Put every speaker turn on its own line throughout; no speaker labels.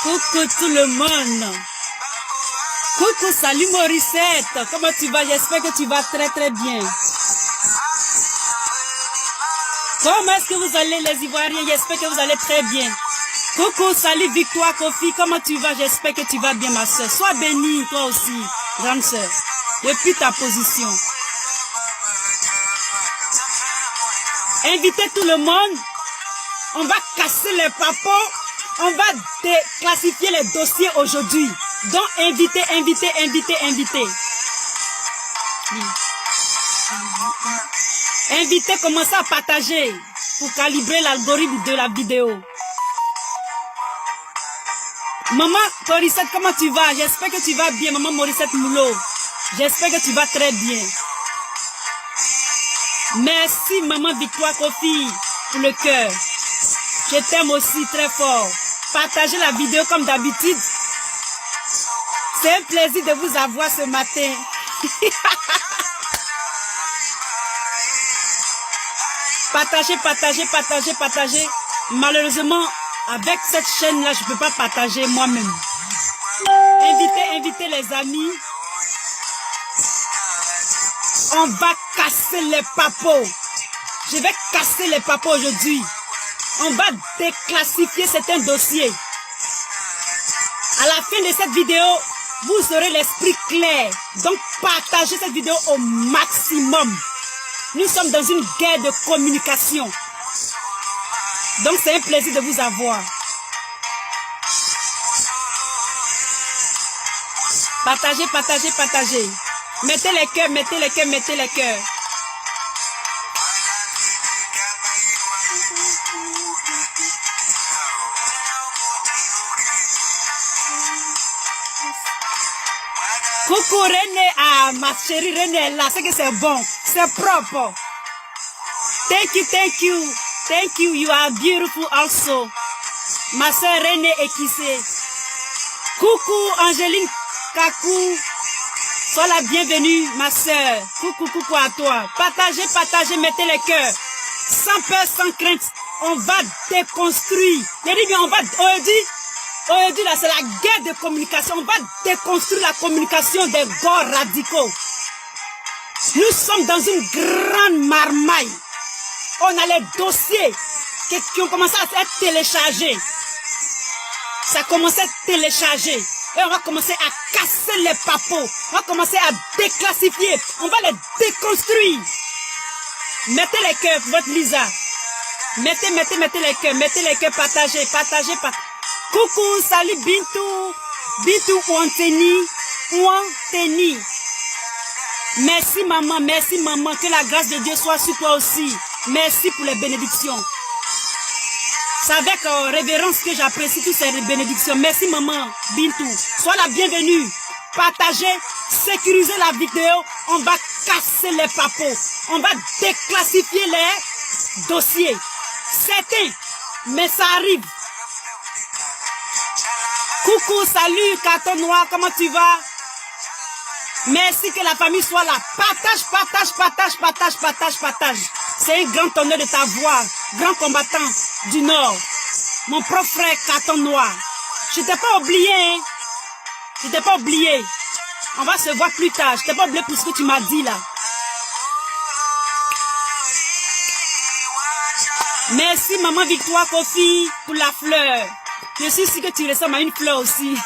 Coucou tout le monde. Coucou, salut Morissette. Comment tu vas? J'espère que tu vas très très bien. Comment est-ce que vous allez les Ivoiriens? J'espère que vous allez très bien. Coucou, salut Victoire Kofi. Comment tu vas? J'espère que tu vas bien ma soeur. Sois bénie toi aussi, grande soeur. Depuis ta position. Invitez tout le monde. On va casser les papos. On va déclassifier les dossiers aujourd'hui. Donc, invitez. Invitez, commencez à partager pour calibrer l'algorithme de la vidéo. Maman Morissette, comment tu vas? J'espère que tu vas bien, maman Morissette Moulot. J'espère que tu vas très bien. Merci, maman Victoire Kofi, pour le cœur. Je t'aime aussi très fort. Partagez la vidéo comme d'habitude. C'est un plaisir de vous avoir ce matin. Partagez. Malheureusement, avec cette chaîne-là, je ne peux pas partager moi-même. Invitez les amis. On va casser les papos. Je vais casser les papos aujourd'hui. On va déclassifier certains dossiers. À la fin de cette vidéo, vous aurez l'esprit clair. Donc, partagez cette vidéo au maximum. Nous sommes dans une guerre de communication. Donc, c'est un plaisir de vous avoir. Partagez. Mettez les cœurs. Coucou René, ah ma chérie René là, c'est que c'est bon, c'est propre. Thank you, you are beautiful also. Ma soeur René Ekissé. Coucou Angéline Kakou, sois la bienvenue ma soeur. Coucou à toi. Partagez, mettez les cœurs. Sans peur, sans crainte, on va déconstruire. Aujourd'hui, là, c'est la guerre de communication. On va déconstruire la communication des gars radicaux. Nous sommes dans une grande marmaille. On a les dossiers qui ont commencé à être téléchargés. Ça a commencé à être téléchargé. Et on va commencer à casser les papos. On va commencer à déclassifier. On va les déconstruire. Mettez les cœurs, votre Lisa. Mettez les cœurs, partagez. Coucou, salut Bintou Ouanteni. Merci maman, que la grâce de Dieu soit sur toi aussi. Merci pour les bénédictions. C'est avec révérence que j'apprécie toutes ces bénédictions. Merci maman Bintou. Sois la bienvenue. Partagez, sécurisez la vidéo. On va casser les papos. On va déclassifier les dossiers. Certains, mais ça arrive. Coucou, salut, carton noir, comment tu vas? Merci que la famille soit là. Partage. C'est un grand honneur de ta voix. Grand combattant du Nord. Mon propre frère, carton noir. Je t'ai pas oublié, hein? Je t'ai pas oublié. On va se voir plus tard. Je t'ai pas oublié pour ce que tu m'as dit là. Merci, maman Victoire Kofi, pour la fleur. Je suis sûre que tu ressembles à une fleur aussi.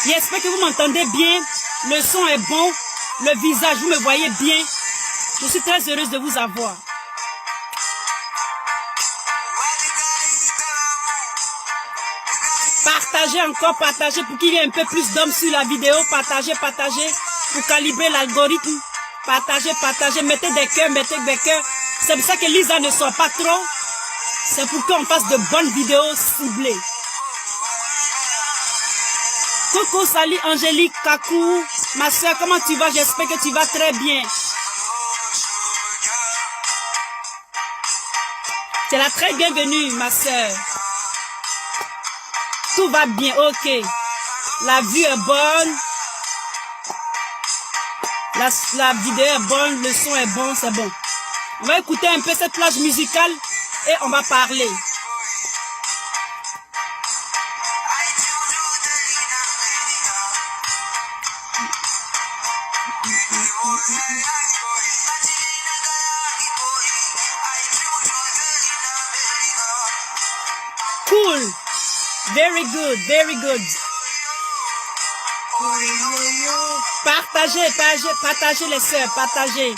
J'espère que vous m'entendez bien. Le son est bon. Le visage, vous me voyez bien. Je suis très heureuse de vous avoir. Partagez pour qu'il y ait un peu plus d'hommes sur la vidéo. Partagez pour calibrer l'algorithme. Partagez, mettez des cœurs. C'est pour ça que Lisa ne sort pas trop. C'est pour qu'on fasse de bonnes vidéos ciblées. Coucou, salut Angélique Kakou. Ma soeur, comment tu vas? J'espère que tu vas très bien. Tu es la très bienvenue, ma soeur. Tout va bien, ok. La vue est bonne. La vidéo est bonne, le son est bon, c'est bon. On va écouter un peu cette plage musicale et on va parler. Cool. Very good, very good. Partagez, partagez les sœurs, partagez.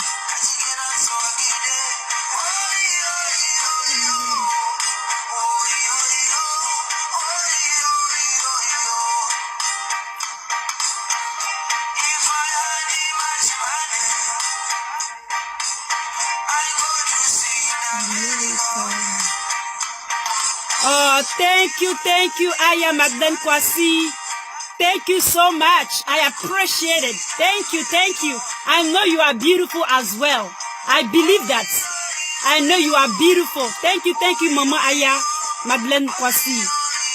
Oh, thank you, Aya Magdalene Kwasi. Thank you so much. I appreciate it. Thank you. I know you are beautiful as well. I believe that. I know you are beautiful. Thank you, Mama Aya Magdalene Kwasi.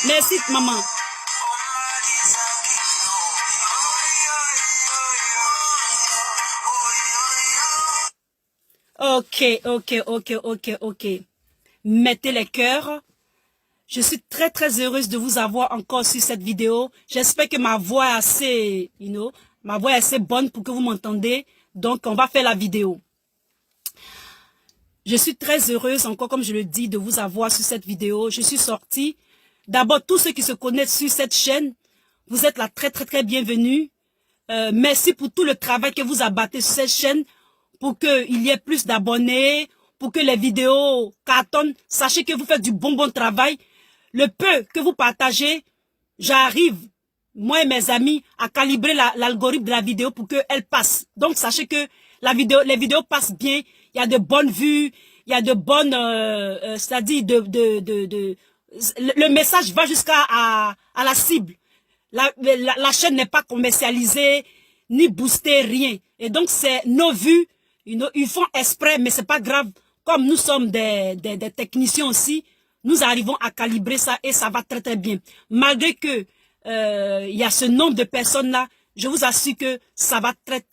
Merci, Maman. Ok. Mettez les cœurs. Je suis très heureuse de vous avoir encore sur cette vidéo. J'espère que ma voix est assez, ma voix est assez bonne pour que vous m'entendez. Donc, on va faire la vidéo. Je suis très heureuse, encore comme je le dis, de vous avoir sur cette vidéo. Je suis sortie. D'abord, tous ceux qui se connaissent sur cette chaîne, vous êtes là très bienvenus. Merci pour tout le travail que vous abattez sur cette chaîne pour qu'il y ait plus d'abonnés, pour que les vidéos cartonnent. Sachez que vous faites du bon travail. Le peu que vous partagez, j'arrive, moi et mes amis, à calibrer l'algorithme de la vidéo pour qu'elle passe. Donc, sachez que les vidéos passent bien. Il y a de bonnes vues, il y a de bonnes, c'est-à-dire le message va jusqu'à la cible. La chaîne n'est pas commercialisée, ni boostée, rien. Et donc, c'est nos vues, ils font exprès, mais c'est pas grave. Comme nous sommes des techniciens aussi, nous arrivons à calibrer ça et ça va très bien. Malgré que il y a ce nombre de personnes là, je vous assure que ça va très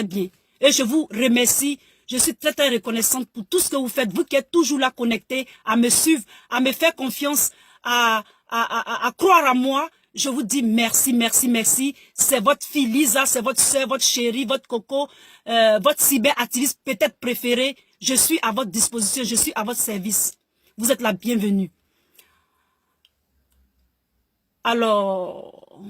bien. Et je vous remercie. Je suis très reconnaissante pour tout ce que vous faites. Vous qui êtes toujours là connectés, à me suivre, à me faire confiance, à croire à moi. Je vous dis merci. C'est votre fille Lisa, c'est votre soeur, votre chérie, votre coco, votre cyberactiviste peut-être préféré. Je suis à votre disposition, je suis à votre service. Vous êtes la bienvenue. Alors,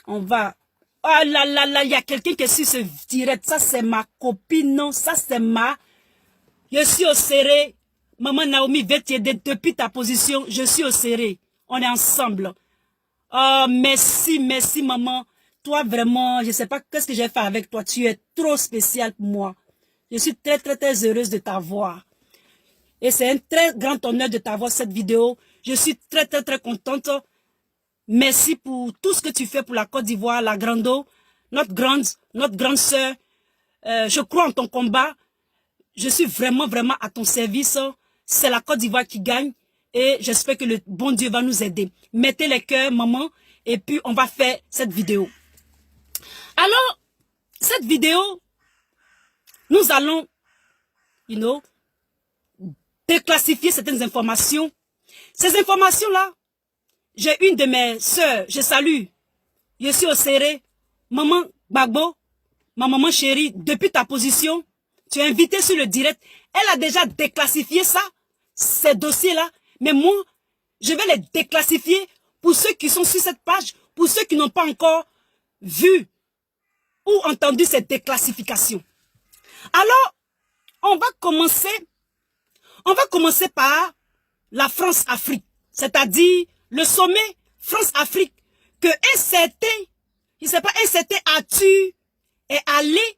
on va... Oh là, il y a quelqu'un qui est sur ce direct. Ça, c'est ma copine, non? Ça, c'est ma... Je suis au serré. Maman Naomi va t'aider depuis ta position. Je suis au serré. On est ensemble. Oh, merci, maman. Toi, vraiment, je ne sais pas qu'est-ce que j'ai fait avec toi. Tu es trop spécial pour moi. Je suis très heureuse de t'avoir. Et c'est un très grand honneur de t'avoir cette vidéo. Je suis très contente. Merci pour tout ce que tu fais pour la Côte d'Ivoire, la Grando, notre grande sœur. Je crois en ton combat. Je suis vraiment à ton service. C'est la Côte d'Ivoire qui gagne. Et j'espère que le bon Dieu va nous aider. Mettez les cœurs, maman. Et puis, on va faire cette vidéo. Alors, cette vidéo, nous allons, déclassifier certaines informations. Ces informations-là, j'ai une de mes sœurs, je salue. Je suis au serré. Maman Bagbo, ma maman chérie, depuis ta position, tu es invitée sur le direct. Elle a déjà déclassifié ça, ces dossiers-là. Mais moi, je vais les déclassifier pour ceux qui sont sur cette page, pour ceux qui n'ont pas encore vu ou entendu cette déclassification. Alors, on va commencer par la France-Afrique, c'est-à-dire le sommet France-Afrique que un certain Arthur est allé,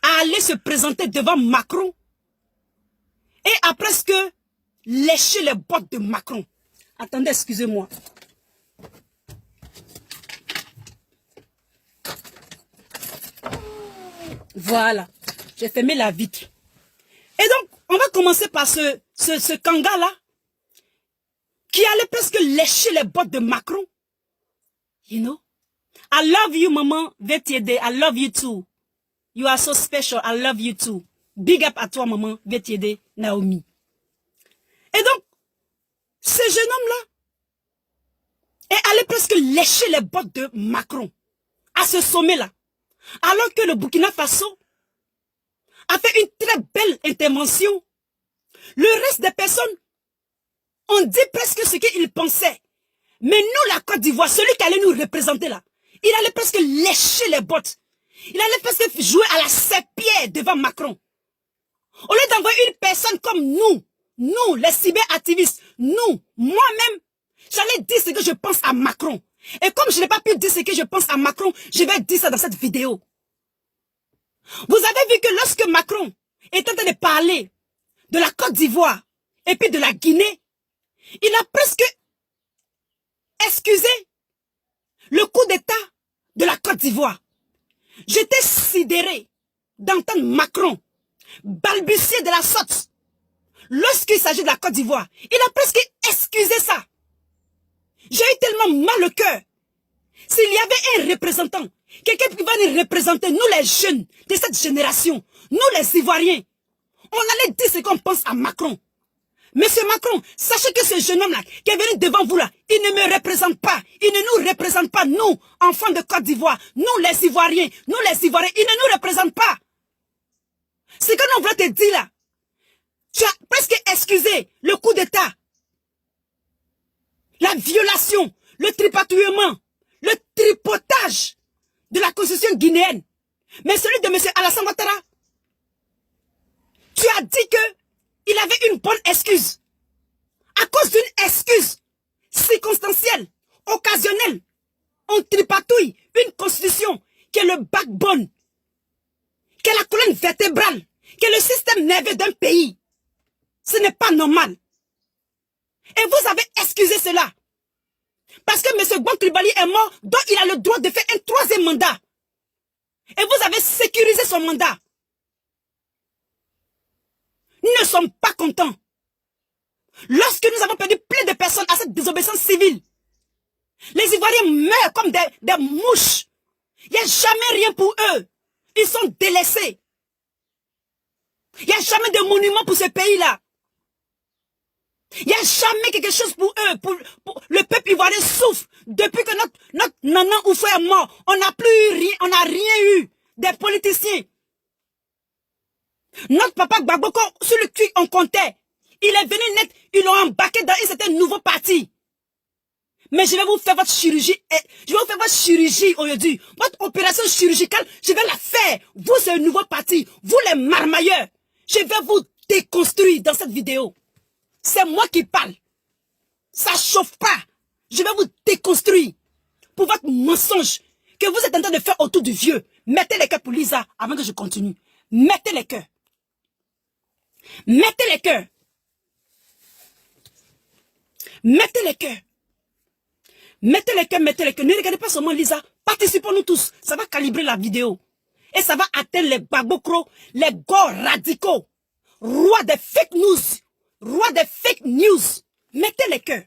aller se présenter devant Macron et a presque léché les bottes de Macron. Attendez, excusez-moi. Voilà, j'ai fermé la vitre. Et donc, on va commencer par ce Kanga-là, qui allait presque lécher les bottes de Macron. I love you, maman. Vetiede, I love you too. You are so special. I love you too. Big up à toi, maman. Vetiede, Naomi. Et donc, ce jeune homme-là est allé presque lécher les bottes de Macron à ce sommet-là. Alors que le Burkina Faso a fait une très belle intervention. Le reste des personnes ont dit presque ce qu'ils pensaient. Mais nous, la Côte d'Ivoire, celui qui allait nous représenter là, il allait presque lécher les bottes. Il allait presque jouer à la serpillère devant Macron. Au lieu d'envoyer une personne comme nous, les cyberactivistes, moi-même, j'allais dire ce que je pense à Macron. Et comme je n'ai pas pu dire ce que je pense à Macron, je vais dire ça dans cette vidéo. Vous avez vu que lorsque Macron est en train de parler de la Côte d'Ivoire et puis de la Guinée, il a presque excusé le coup d'État de la Côte d'Ivoire. J'étais sidéré d'entendre Macron balbutier de la sorte lorsqu'il s'agit de la Côte d'Ivoire. Il a presque excusé ça. J'ai eu tellement mal au cœur. S'il y avait un représentant, quelqu'un qui va nous représenter, nous les jeunes de cette génération, nous les Ivoiriens, on allait dire ce qu'on pense à Macron. Monsieur Macron, sachez que ce jeune homme-là, qui est venu devant vous là, il ne me représente pas. Il ne nous représente pas, nous, enfants de Côte d'Ivoire. Nous, les Ivoiriens, il ne nous représente pas. Ce que nous voulons te dire là, tu as presque excusé le coup d'État, la violation, le tripatouillement, le tripotage de la constitution guinéenne. Mais celui de monsieur Alassane Ouattara, tu as dit que il avait une bonne excuse. À cause d'une excuse circonstancielle, occasionnelle, on tripatouille une constitution qui est le backbone, qui est la colonne vertébrale, qui est le système nerveux d'un pays. Ce n'est pas normal. Et vous avez excusé cela. Parce que M. Gbon Coulibaly est mort, donc il a le droit de faire un troisième mandat. Et vous avez sécurisé son mandat. Nous ne sommes pas contents. Lorsque nous avons perdu plein de personnes à cette désobéissance civile, les Ivoiriens meurent comme des mouches. Il n'y a jamais rien pour eux. Ils sont délaissés. Il n'y a jamais de monument pour ce pays-là. Il n'y a jamais quelque chose pour eux. Pour le peuple ivoirien souffre. Depuis que notre Nana Oufou est mort, on n'a plus rien, on n'a rien eu des politiciens. Notre papa Gbagbo, sur le cul on comptait, il est venu net, ils l'ont embarqué dans un certain nouveau parti. Mais je vais vous faire votre chirurgie, je vais vous faire votre chirurgie aujourd'hui, votre opération chirurgicale, je vais la faire. Vous, c'est un nouveau parti, vous les marmailleurs, je vais vous déconstruire dans cette vidéo. C'est moi qui parle. Ça chauffe pas. Je vais vous déconstruire pour votre mensonge que vous êtes en train de faire autour du vieux. Mettez les cœurs pour Lisa avant que je continue. Mettez les cœurs. Mettez les cœurs. Mettez les cœurs. Mettez les cœurs, mettez les cœurs. Ne regardez pas seulement Lisa. Participons-nous tous. Ça va calibrer la vidéo. Et ça va atteindre les babocros, les gars radicaux. Roi des fake news. Roi des fake news. Mettez les cœurs.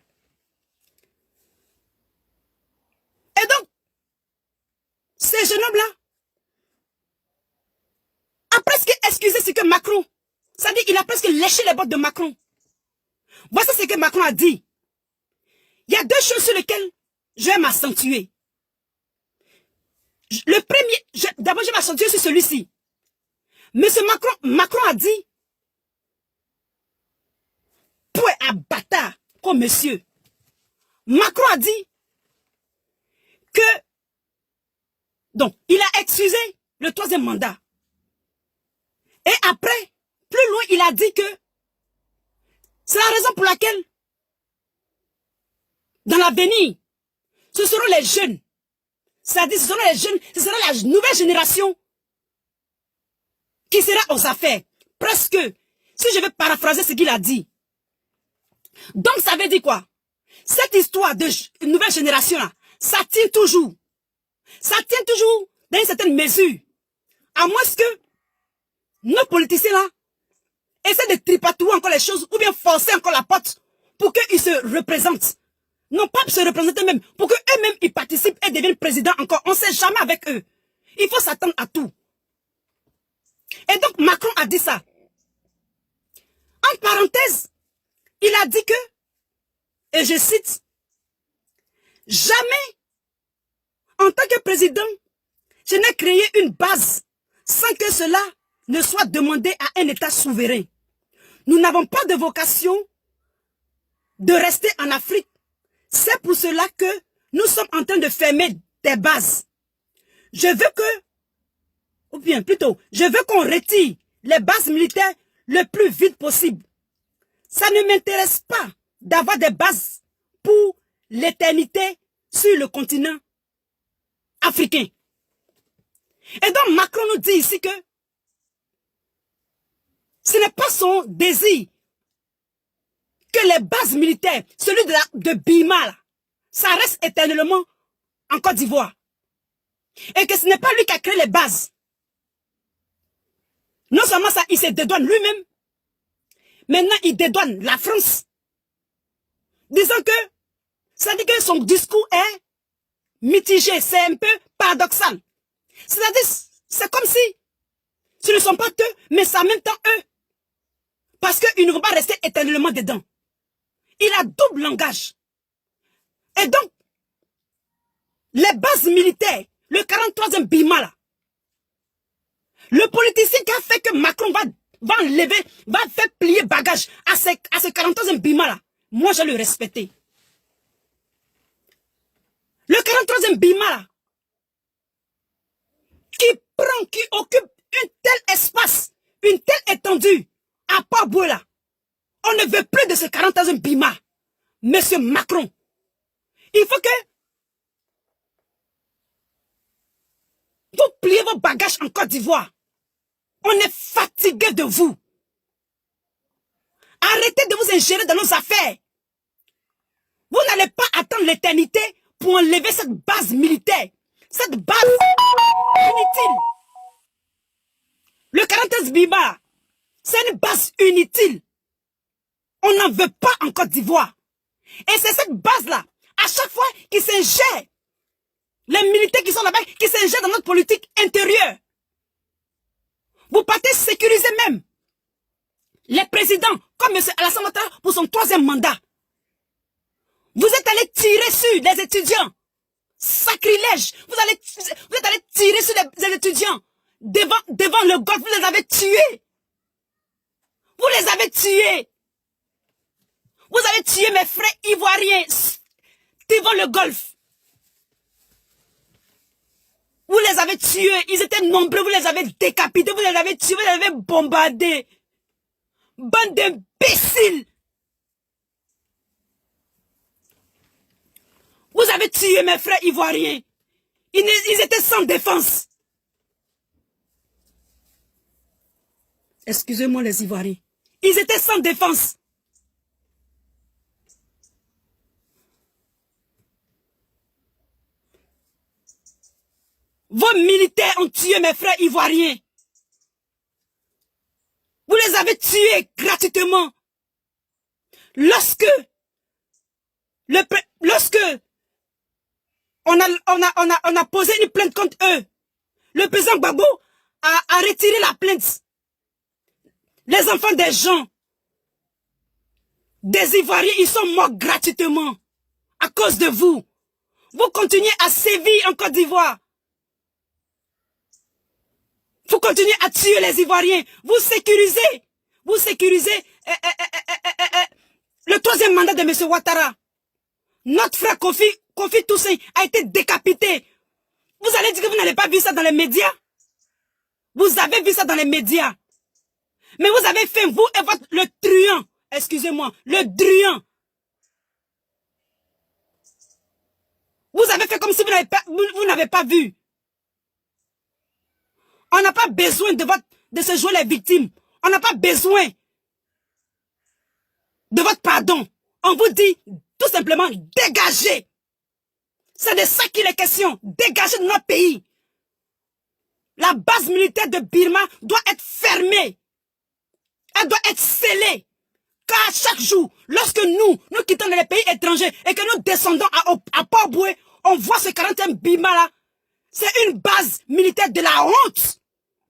Et donc, ce jeune homme-là a presque excusé ce que Macron, c'est-à-dire il a presque léché les bottes de Macron. Voici ce que Macron a dit. Il y a deux choses sur lesquelles je vais m'accentuer. Le premier, d'abord je vais m'accentuer sur celui-ci. Monsieur Macron a dit, pour un bâtard comme monsieur, Macron a dit que, donc, il a excusé le troisième mandat. Et après, plus loin, il a dit que c'est la raison pour laquelle, dans l'avenir, ce seront les jeunes. C'est-à-dire, ce seront les jeunes, ce sera la nouvelle génération qui sera aux affaires. Presque, si je vais paraphraser ce qu'il a dit. Donc, ça veut dire quoi? Cette histoire de nouvelle génération là, ça tient toujours. Ça tient toujours dans une certaine mesure. À moins que nos politiciens là essaient de tripatouiller encore les choses ou bien forcer encore la porte pour qu'ils se représentent. Non pas se représenter même, pour qu'eux-mêmes ils participent et deviennent présidents encore. On ne sait jamais avec eux. Il faut s'attendre à tout. Et donc Macron a dit ça. En parenthèse, Il a dit que, et je cite, « Jamais, en tant que président, je n'ai créé une base sans que cela ne soit demandé à un État souverain. Nous n'avons pas de vocation de rester en Afrique. C'est pour cela que nous sommes en train de fermer des bases. Je veux que, ou bien plutôt, je veux qu'on retire les bases militaires le plus vite possible. Ça ne m'intéresse pas d'avoir des bases pour l'éternité sur le continent africain. » Et donc Macron nous dit ici que ce n'est pas son désir que les bases militaires, celui de Bima, là, ça reste éternellement en Côte d'Ivoire. Et que ce n'est pas lui qui a créé les bases. Non seulement ça, il se dédouane lui-même, maintenant il dédouane la France, disant que, ça dit que son discours est mitigé, c'est un peu paradoxal. C'est-à-dire, c'est comme si ce ne sont pas eux, mais c'est en même temps eux. Parce qu'ils ne vont pas rester éternellement dedans. Il a double langage. Et donc, les bases militaires, le 43e Bima là, le politicien qui a fait que Macron va enlever, va faire plier bagage à ce 43e Bima là, moi je le respecter. Le 43e Bima là, qui occupe un tel espace, une telle étendue, à Port-Boué là, on ne veut plus de ce 43e Bima, monsieur Macron. Il faut que vous pliez vos bagages en Côte d'Ivoire. On est fatigué de vous. Arrêtez de vous ingérer dans nos affaires. Vous n'allez pas attendre l'éternité pour enlever cette base militaire. Cette base inutile. Le 43 Bima, c'est une base inutile. On n'en veut pas en Côte d'Ivoire. Et c'est cette base-là, à chaque fois qu'ils s'ingèrent, les militaires qui sont là-bas, qui s'ingèrent dans notre politique intérieure. Vous partez sécuriser même les présidents, comme M. Alassane Ouattara pour son 3e mandat. Vous êtes allés tirer sur les étudiants. Sacrilège. Vous êtes allés tirer sur les étudiants. Devant le golfe, vous les avez tués. Vous les avez tués. Vous avez tué mes frères ivoiriens devant le golfe. Vous les avez tués. Ils étaient nombreux. Vous les avez décapités. Vous les avez tués. Vous les avez bombardés. Bande d'imbéciles. Vous avez tué mes frères ivoiriens. Ils étaient sans défense. Excusez-moi les Ivoiriens. Ils étaient sans défense. Vos militaires ont tué mes frères ivoiriens. Vous les avez tués gratuitement. Lorsque on a posé une plainte contre eux, le président Gbagbo a retiré la plainte. Les enfants des gens, des Ivoiriens, ils sont morts gratuitement à cause de vous. Vous continuez à sévir en Côte d'Ivoire. Vous continuez à tuer les Ivoiriens. Vous sécurisez le 3e mandat de M. Ouattara. Notre frère Kofi Toussaint a été décapité. Vous allez dire que vous n'avez pas vu ça dans les médias? Vous avez vu ça dans les médias. Mais vous avez fait, vous et le truand, excusez-moi, le druand. Vous avez fait comme si vous n'avez pas vu. On n'a pas besoin de se jouer les victimes. On n'a pas besoin de votre pardon. On vous dit tout simplement dégagez. C'est de ça qu'il est question. Dégagez de notre pays. La base militaire de Birma doit être fermée. Elle doit être scellée. Car chaque jour, lorsque nous quittons les pays étrangers et que nous descendons à Port-Boué, on voit ce 40e Birma là. C'est une base militaire de la honte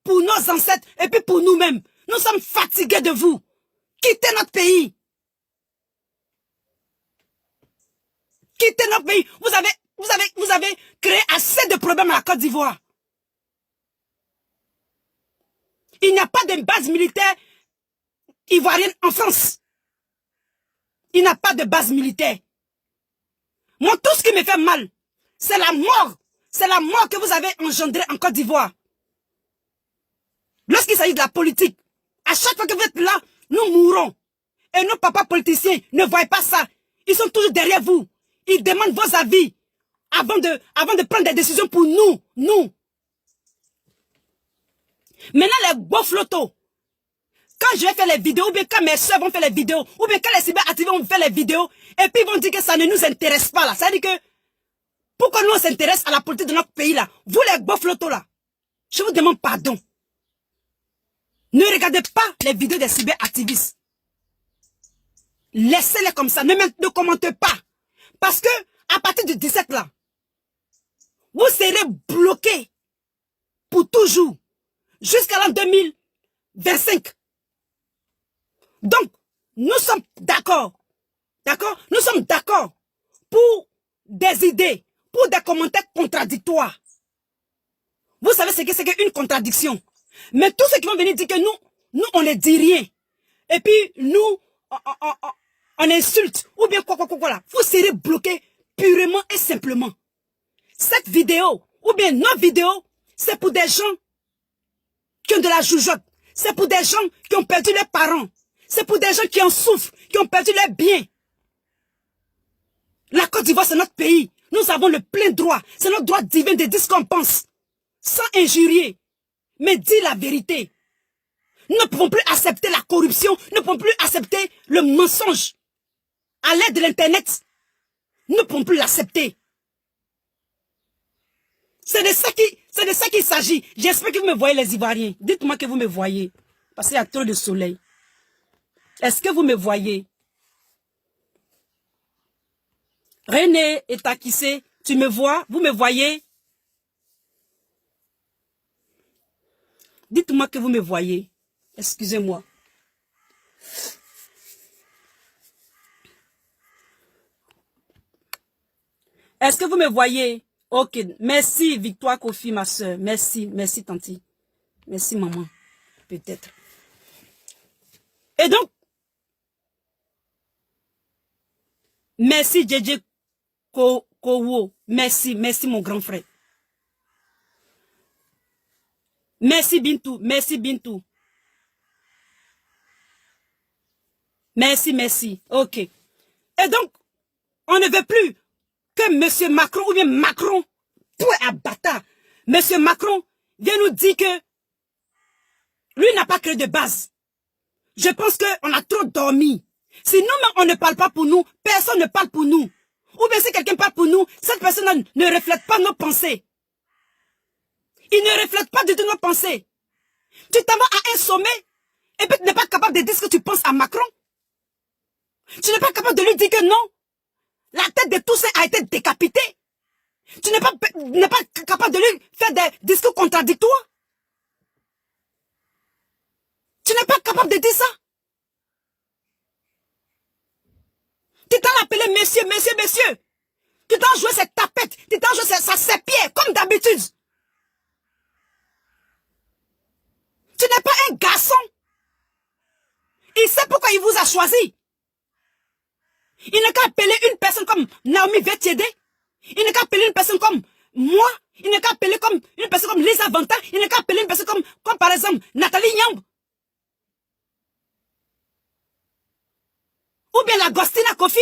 pour nos ancêtres et puis pour nous-mêmes. Nous sommes fatigués de vous. Quittez notre pays. quitter notre pays. Vous avez créé assez de problèmes à la Côte d'Ivoire. Il n'y a pas de base militaire ivoirienne en France. Il n'y a pas de base militaire. Moi, tout ce qui me fait mal, c'est la mort. C'est la mort que vous avez engendrée en Côte d'Ivoire. Lorsqu'il s'agit de la politique, à chaque fois que vous êtes là, nous mourrons. Et nos papas politiciens ne voient pas ça. Ils sont toujours derrière vous. Ils demandent vos avis avant de prendre des décisions pour nous. Maintenant, les beaux flottos. Quand je vais faire les vidéos, ou bien quand mes soeurs vont faire les vidéos, ou bien quand les cyberactivistes vont faire les vidéos, et puis ils vont dire que ça ne nous intéresse pas là. Ça veut dire que, pourquoi nous on s'intéresse à la politique de notre pays là? Vous les beaux flottos là, je vous demande pardon. Ne regardez pas les vidéos des cyberactivistes. Laissez-les comme ça, ne commentez pas. Parce que, à partir du 17 là, vous serez bloqués pour toujours, jusqu'à l'an 2025. Donc, nous sommes d'accord. D'accord? Nous sommes d'accord pour des idées, pour des commentaires contradictoires. Vous savez ce que c'est qu'une contradiction. Mais tous ceux qui vont venir dire que nous on ne dit rien. Et puis, nous, on insulte. Ou bien quoi là. Vous serez bloqués purement et simplement. Cette vidéo, ou bien nos vidéos, c'est pour des gens qui ont de la joujotte. C'est pour des gens qui ont perdu leurs parents. C'est pour des gens qui en souffrent, qui ont perdu leurs biens. La Côte d'Ivoire, c'est notre pays. Nous avons le plein droit. C'est notre droit divin de dire ce qu'on pense. Sans injurier. Mais dire la vérité. Nous ne pouvons plus accepter la corruption. Nous ne pouvons plus accepter le mensonge. À l'aide de l'Internet. Nous ne pouvons plus l'accepter. C'est de ça qu'il s'agit. J'espère que vous me voyez les Ivoiriens. Dites-moi que vous me voyez. Parce qu'il y a trop de soleil. Est-ce que vous me voyez? René et Takissé, tu me vois? Vous me voyez? Dites-moi que vous me voyez. Excusez-moi. Est-ce que vous me voyez? Ok. Merci, Victoire Kofi, ma soeur. Merci, merci, tanti. Merci, maman. Peut-être. Et donc, merci, Djedje Kowo. Merci, merci, mon grand frère. Merci, Bintou. Merci, Bintou. Merci, merci. Ok. Et donc, on ne veut plus que M. Macron, ou bien Macron, tout est abattant. M. Macron vient nous dire que lui n'a pas créé de base. Je pense qu'on a trop dormi. Si nous-mêmes, on ne parle pas pour nous, personne ne parle pour nous. Ou bien si quelqu'un parle pour nous, cette personne ne reflète pas nos pensées. Il ne reflète pas du tout nos pensées. Tu t'en vas à un sommet, et puis tu n'es pas capable de dire ce que tu penses à Macron. Tu n'es pas capable de lui dire que non. La tête de Toussaint a été décapitée. Tu n'es pas capable de lui faire des discours contradictoires. Tu n'es pas capable de dire ça. Tu t'en appelé monsieur. Tu t'en joué cette tapette. Tu t'en joué sa sépière, comme d'habitude. Tu n'es pas un garçon. Il sait pourquoi il vous a choisi. Il n'a qu'à appeler une personne comme Naomi Vetiede. Il n'a qu'à appeler une personne comme moi. Il n'a qu'à appeler comme une personne comme Lisa Vanta. Il n'a qu'à appeler une personne comme par exemple Nathalie Nyamb. Ou bien la Gostina Kofi.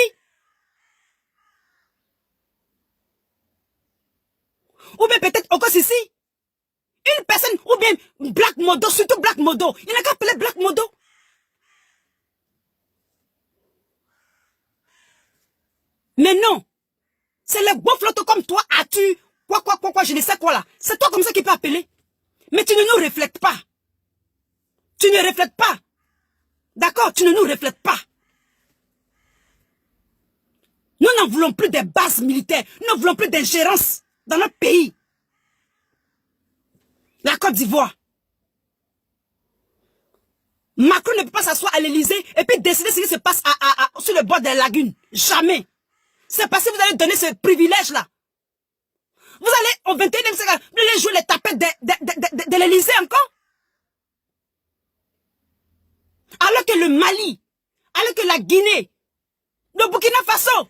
Ou bien peut-être Okosisi. Une personne, ou bien Black Modo, surtout Black Modo. Il n'a qu'à appeler Black Modo. Mais non. C'est les beaux flotteurs comme toi, as-tu, quoi, je ne sais quoi là. C'est toi comme ça qui peux appeler. Mais tu ne nous reflètes pas. Tu ne reflètes pas. D'accord, tu ne nous reflètes pas. Nous n'en voulons plus des bases militaires. Nous n'en voulons plus d'ingérence dans notre pays. La Côte d'Ivoire. Macron ne peut pas s'asseoir à l'Élysée et puis décider ce qui se passe sur le bord des lagunes. Jamais. C'est parce que vous allez donner ce privilège-là. Vous allez, au 21e siècle, vous allez jouer les tapettes de l'Élysée encore. Alors que le Mali, alors que la Guinée, le Burkina Faso,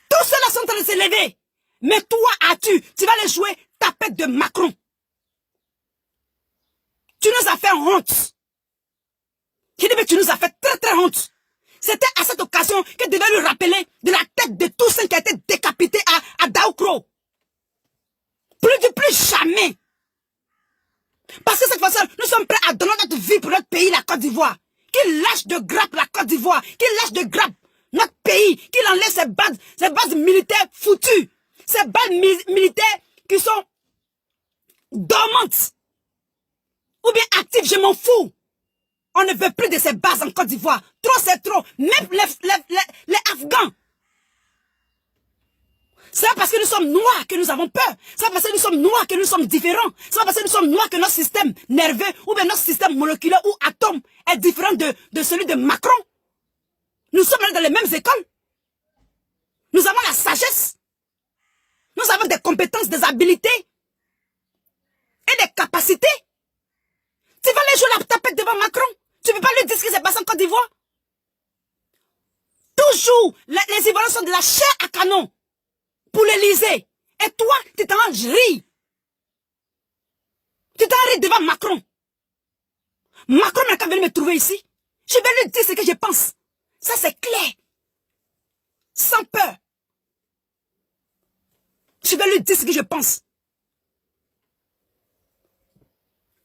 tous ceux-là sont en train de se lever. Mais toi, tu vas les jouer tapette de Macron. Tu nous as fait honte. Je dis, mais tu nous as fait très très honte. C'était à cette occasion que devait lui rappeler de la tête de tous ceux qui a été décapité à Daoukro. Plus jamais. Parce que cette fois-ci, nous sommes prêts à donner notre vie pour notre pays, la Côte d'Ivoire. Qu'il lâche de grappe la Côte d'Ivoire. Qu'il lâche de grappe notre pays. Qu'il enlève ces bases militaires foutues. Ces bases militaires qui sont dormantes. Ou bien actives, je m'en fous. On ne veut plus de ces bases en Côte d'Ivoire. Trop, c'est trop. Même les Afghans. C'est pas parce que nous sommes noirs que nous avons peur. C'est pas parce que nous sommes noirs que nous sommes différents. C'est pas parce que nous sommes noirs que notre système nerveux ou bien notre système moléculaire ou atome est différent de celui de Macron. Nous sommes dans les mêmes écoles. Nous avons la sagesse. Nous avons des compétences, des habilités et des capacités. Tu vas aller jouer la tapette devant Macron. Tu ne peux pas lui dire ce qui s'est passé en Côte d'Ivoire. Toujours, les Ivoiriens sont de la chair à canon pour l'Élysée. Et toi, tu t'en ris. Tu t'en ris devant Macron. Macron n'a qu'à venir me trouver ici. Je vais lui dire ce que je pense. Ça, c'est clair. Sans peur. Je vais lui dire ce que je pense.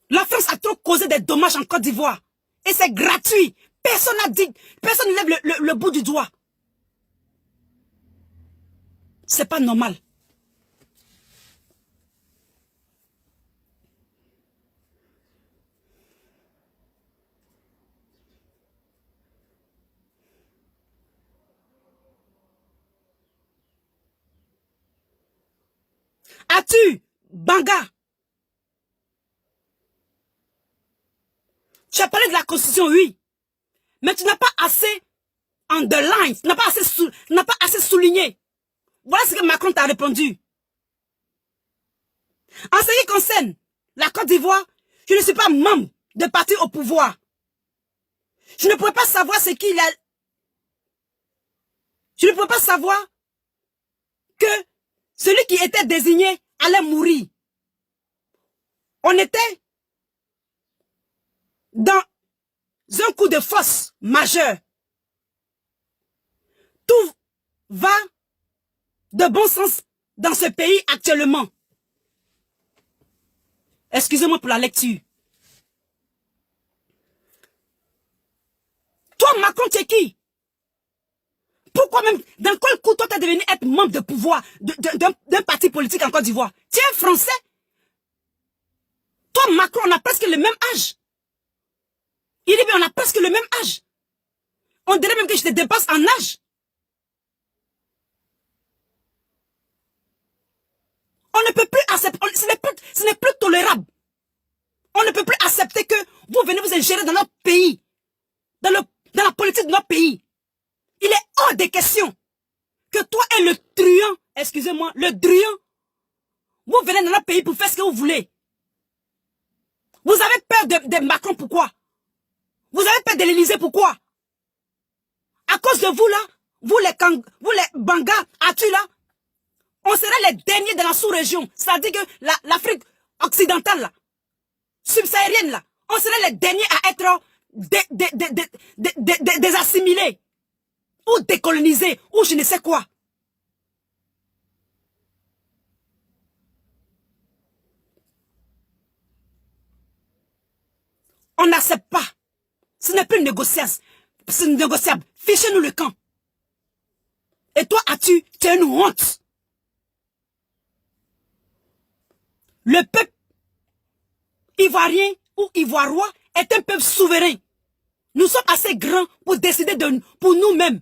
La France a trop causé des dommages en Côte d'Ivoire. Et c'est gratuit. Personne n'a dit, personne ne lève le bout du doigt. C'est pas normal. As-tu, Banga? Tu as parlé de la Constitution, oui. Mais tu n'as pas assez underline, tu n'as pas assez souligné. Voilà ce que Macron t'a répondu. En ce qui concerne la Côte d'Ivoire, je ne suis pas membre de parti au pouvoir. Je ne pourrais pas savoir ce qu'il a. Je ne pourrais pas savoir que celui qui était désigné allait mourir. On était dans un coup de force majeur. Tout va de bon sens dans ce pays actuellement. Excusez-moi pour la lecture. Toi, Macron, tu es qui? Pourquoi même, dans quel coup toi t'es devenu être membre de pouvoir d'un parti politique en Côte d'Ivoire? Tu es un Français? Toi, Macron, on a presque le même âge. Il dit bien, on a presque le même âge. On dirait même que je te dépasse en âge. On ne peut plus accepter, ce n'est plus tolérable. On ne peut plus accepter que vous venez vous ingérer dans notre pays, dans la politique de notre pays. Il est hors des questions que toi et le truand, excusez-moi, le druand, vous venez dans notre pays pour faire ce que vous voulez. Vous avez peur de Macron, pourquoi? Vous avez peur de l'Élysée, pourquoi? À cause de vous là, vous les Bangas, as-tu là, on sera les derniers de la sous-région. C'est-à-dire que l'Afrique occidentale là, subsaharienne là, on sera les derniers à être des assimilés. Ou décolonisés, ou je ne sais quoi. On n'accepte pas. Ce n'est plus négociable. C'est négociable. Fichez-nous le camp. Et toi, tu es une honte. Le peuple ivoirien ou ivoirois est un peuple souverain. Nous sommes assez grands pour décider pour nous-mêmes.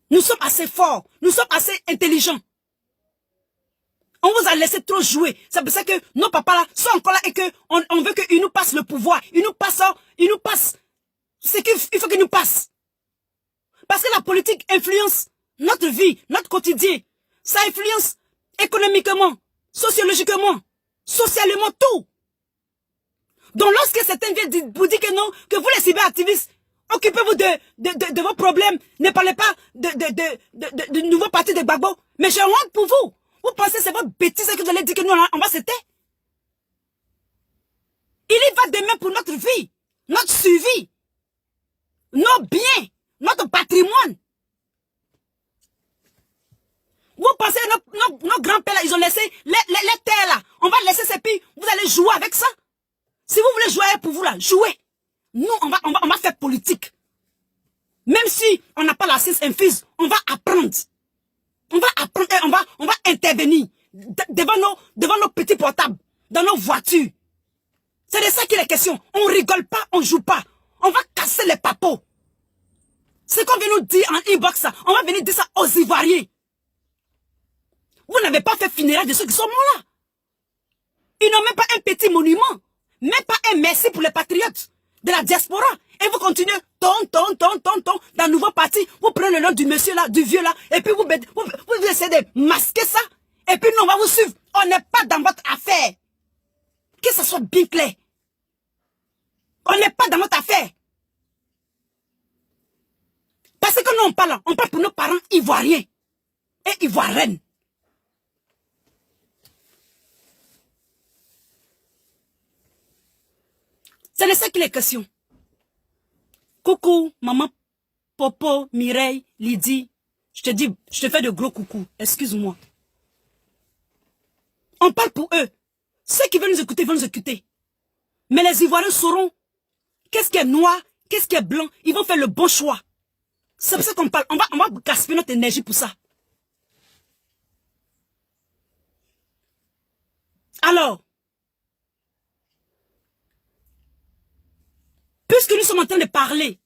Nous sommes assez forts. Nous sommes assez intelligents. On vous a laissé trop jouer. C'est pour ça que nos papas là sont encore là et qu'on veut qu'ils nous passent le pouvoir. Ils nous passent ce qu'il faut qu'ils nous passent. Parce que la politique influence notre vie, notre quotidien. Ça influence économiquement, sociologiquement, socialement, tout. Donc lorsque certains viennent vous dire que non, que vous les cyberactivistes, occupez-vous de vos problèmes, ne parlez pas de nouveaux partis de Gbagbo. Mais j'ai honte pour vous. Vous pensez que c'est votre bêtise que vous allez dire que nous, on va se taire? Il y va demain pour notre vie, notre suivi, nos biens, notre patrimoine. Vous pensez que nos grands-pères, ils ont laissé les terres là. On va laisser ces pays, vous allez jouer avec ça. Si vous voulez jouer pour vous là, jouez. Nous, on va faire politique. Même si on n'a pas la science infuse, on va apprendre. On va apprendre, on va intervenir devant nos petits portables, dans nos voitures. C'est de ça qu'il est question. On rigole pas, on joue pas. On va casser les papos. C'est qu'on vient nous dire en inbox, on va venir dire ça aux Ivoiriens. Vous n'avez pas fait funérailles de ceux qui sont morts là. Ils n'ont même pas un petit monument. Même pas un merci pour les patriotes de la diaspora. Et vous continuez, dans le nouveau parti, vous prenez le nom du monsieur là, du vieux là, et puis vous essayez de masquer ça, et puis nous on va vous suivre. On n'est pas dans votre affaire. Que ça soit bien clair. On n'est pas dans votre affaire. Parce que nous on parle pour nos parents ivoiriens et ivoiriennes. C'est de ça qu'il est question. Coucou, maman, Popo, Mireille, Lydie. Je te fais de gros coucou. Excuse-moi. On parle pour eux. Ceux qui veulent nous écouter, vont nous écouter. Mais les Ivoiriens sauront qu'est-ce qui est noir, qu'est-ce qui est blanc. Ils vont faire le bon choix. C'est pour ça qu'on parle. On va gaspiller notre énergie pour ça. Alors, puisque nous sommes en train de parler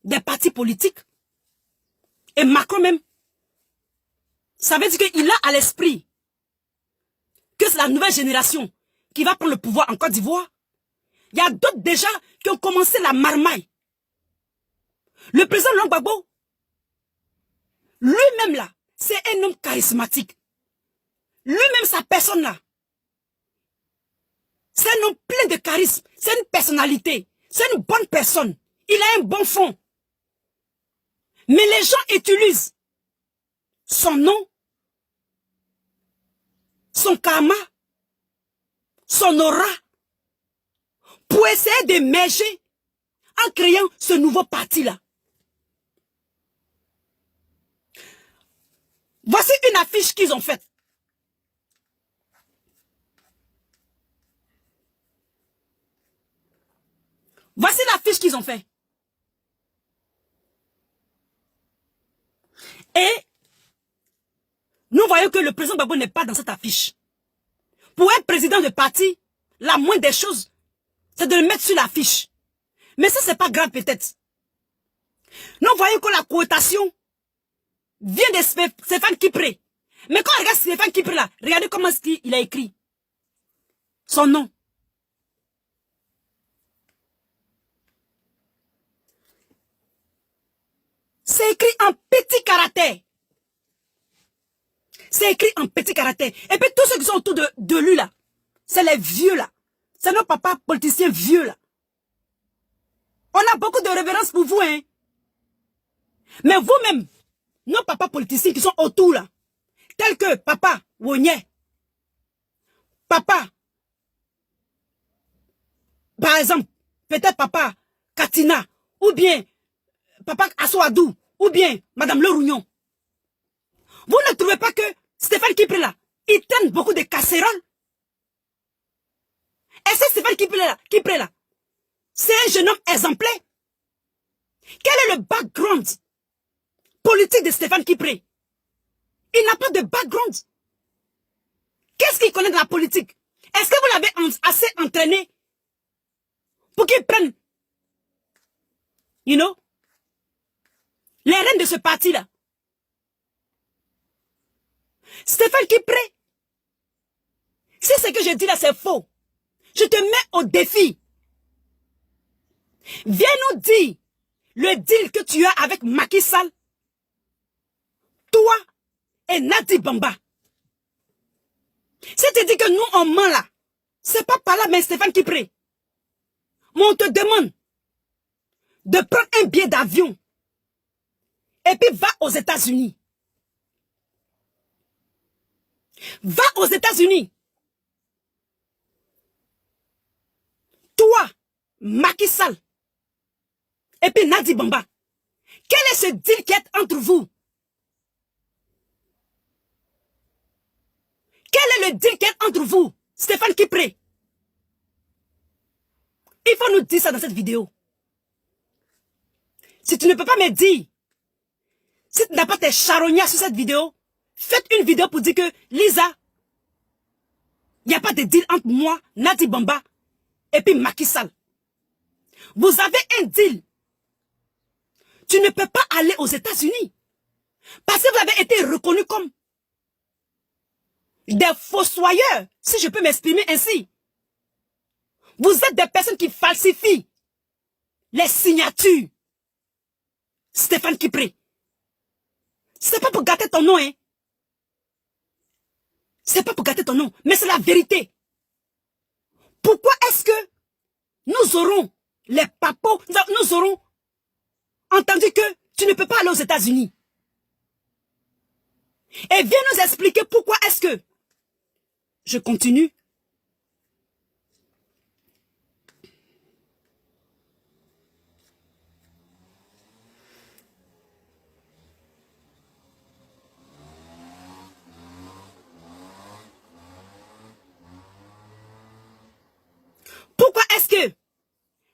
des partis politiques, et Macron même, ça veut dire qu'il a à l'esprit que c'est la nouvelle génération qui va prendre le pouvoir en Côte d'Ivoire. Il y a d'autres déjà qui ont commencé la marmaille. Le président Laurent Gbagbo, lui-même là, c'est un homme charismatique. Lui-même, sa personne là, c'est un homme plein de charisme, c'est une personnalité. C'est une bonne personne. Il a un bon fond. Mais les gens utilisent son nom, son karma, son aura, pour essayer d'émerger en créant ce nouveau parti-là. Voici une affiche qu'ils ont faite. Voici l'affiche qu'ils ont fait. Et nous voyons que le président Gbagbo n'est pas dans cette affiche. Pour un président de parti, la moindre des choses, c'est de le mettre sur l'affiche. Mais ça, c'est pas grave peut-être. Nous voyons que la cotation vient de Stéphane Kipré. Mais quand on regarde Stéphane Kipré là, regardez comment il a écrit son nom. C'est écrit en petit caractère. C'est écrit en petit caractère. Et puis tous ceux qui sont autour de lui là, c'est les vieux là. C'est nos papas politiciens vieux là. On a beaucoup de révérence pour vous, hein. Mais vous-même, nos papas politiciens qui sont autour là, tels que papa Wogné, papa, par exemple, peut-être papa Katina, ou bien papa Assouadou, ou bien Madame Le Rougnon. Vous ne trouvez pas que Stéphane Kipré là, il traîne beaucoup de casseroles? Est-ce que Stéphane Kipré là, c'est un jeune homme exemplaire? Quel est le background politique de Stéphane Kipré? Il n'a pas de background. Qu'est-ce qu'il connaît de la politique? Est-ce que vous l'avez assez entraîné pour qu'il prenne, les rênes de ce parti-là? Stéphane Kipré, si ce que je dis là c'est faux, je te mets au défi. Viens nous dire le deal que tu as avec Macky Sall toi et Nadi Bamba. Si tu dis que nous on ment là, c'est pas par là, mais Stéphane Kipré. Mais on te demande de prendre un billet d'avion et puis va aux États-Unis. Va aux États-Unis. Toi, Macky Sall, et puis Nadi Bamba. Quel est ce deal qui est entre vous? Quel est le deal qui est entre vous, Stéphane Kipré? Il faut nous dire ça dans cette vidéo. Si tu ne peux pas me dire, si tu n'as pas tes charognards sur cette vidéo, faites une vidéo pour dire que Lisa, il n'y a pas de deal entre moi, Nadi Bamba, et puis Macky Sall. Vous avez un deal. Tu ne peux pas aller aux États-Unis. Parce que vous avez été reconnus comme des fossoyeurs, si je peux m'exprimer ainsi. Vous êtes des personnes qui falsifient les signatures. Stéphane Kipré. C'est pas pour gâter ton nom, hein. C'est pas pour gâter ton nom, mais c'est la vérité. Pourquoi est-ce que nous aurons les papos, nous aurons entendu que tu ne peux pas aller aux États-Unis? Et viens nous expliquer pourquoi est-ce que... Je continue. Pourquoi est-ce que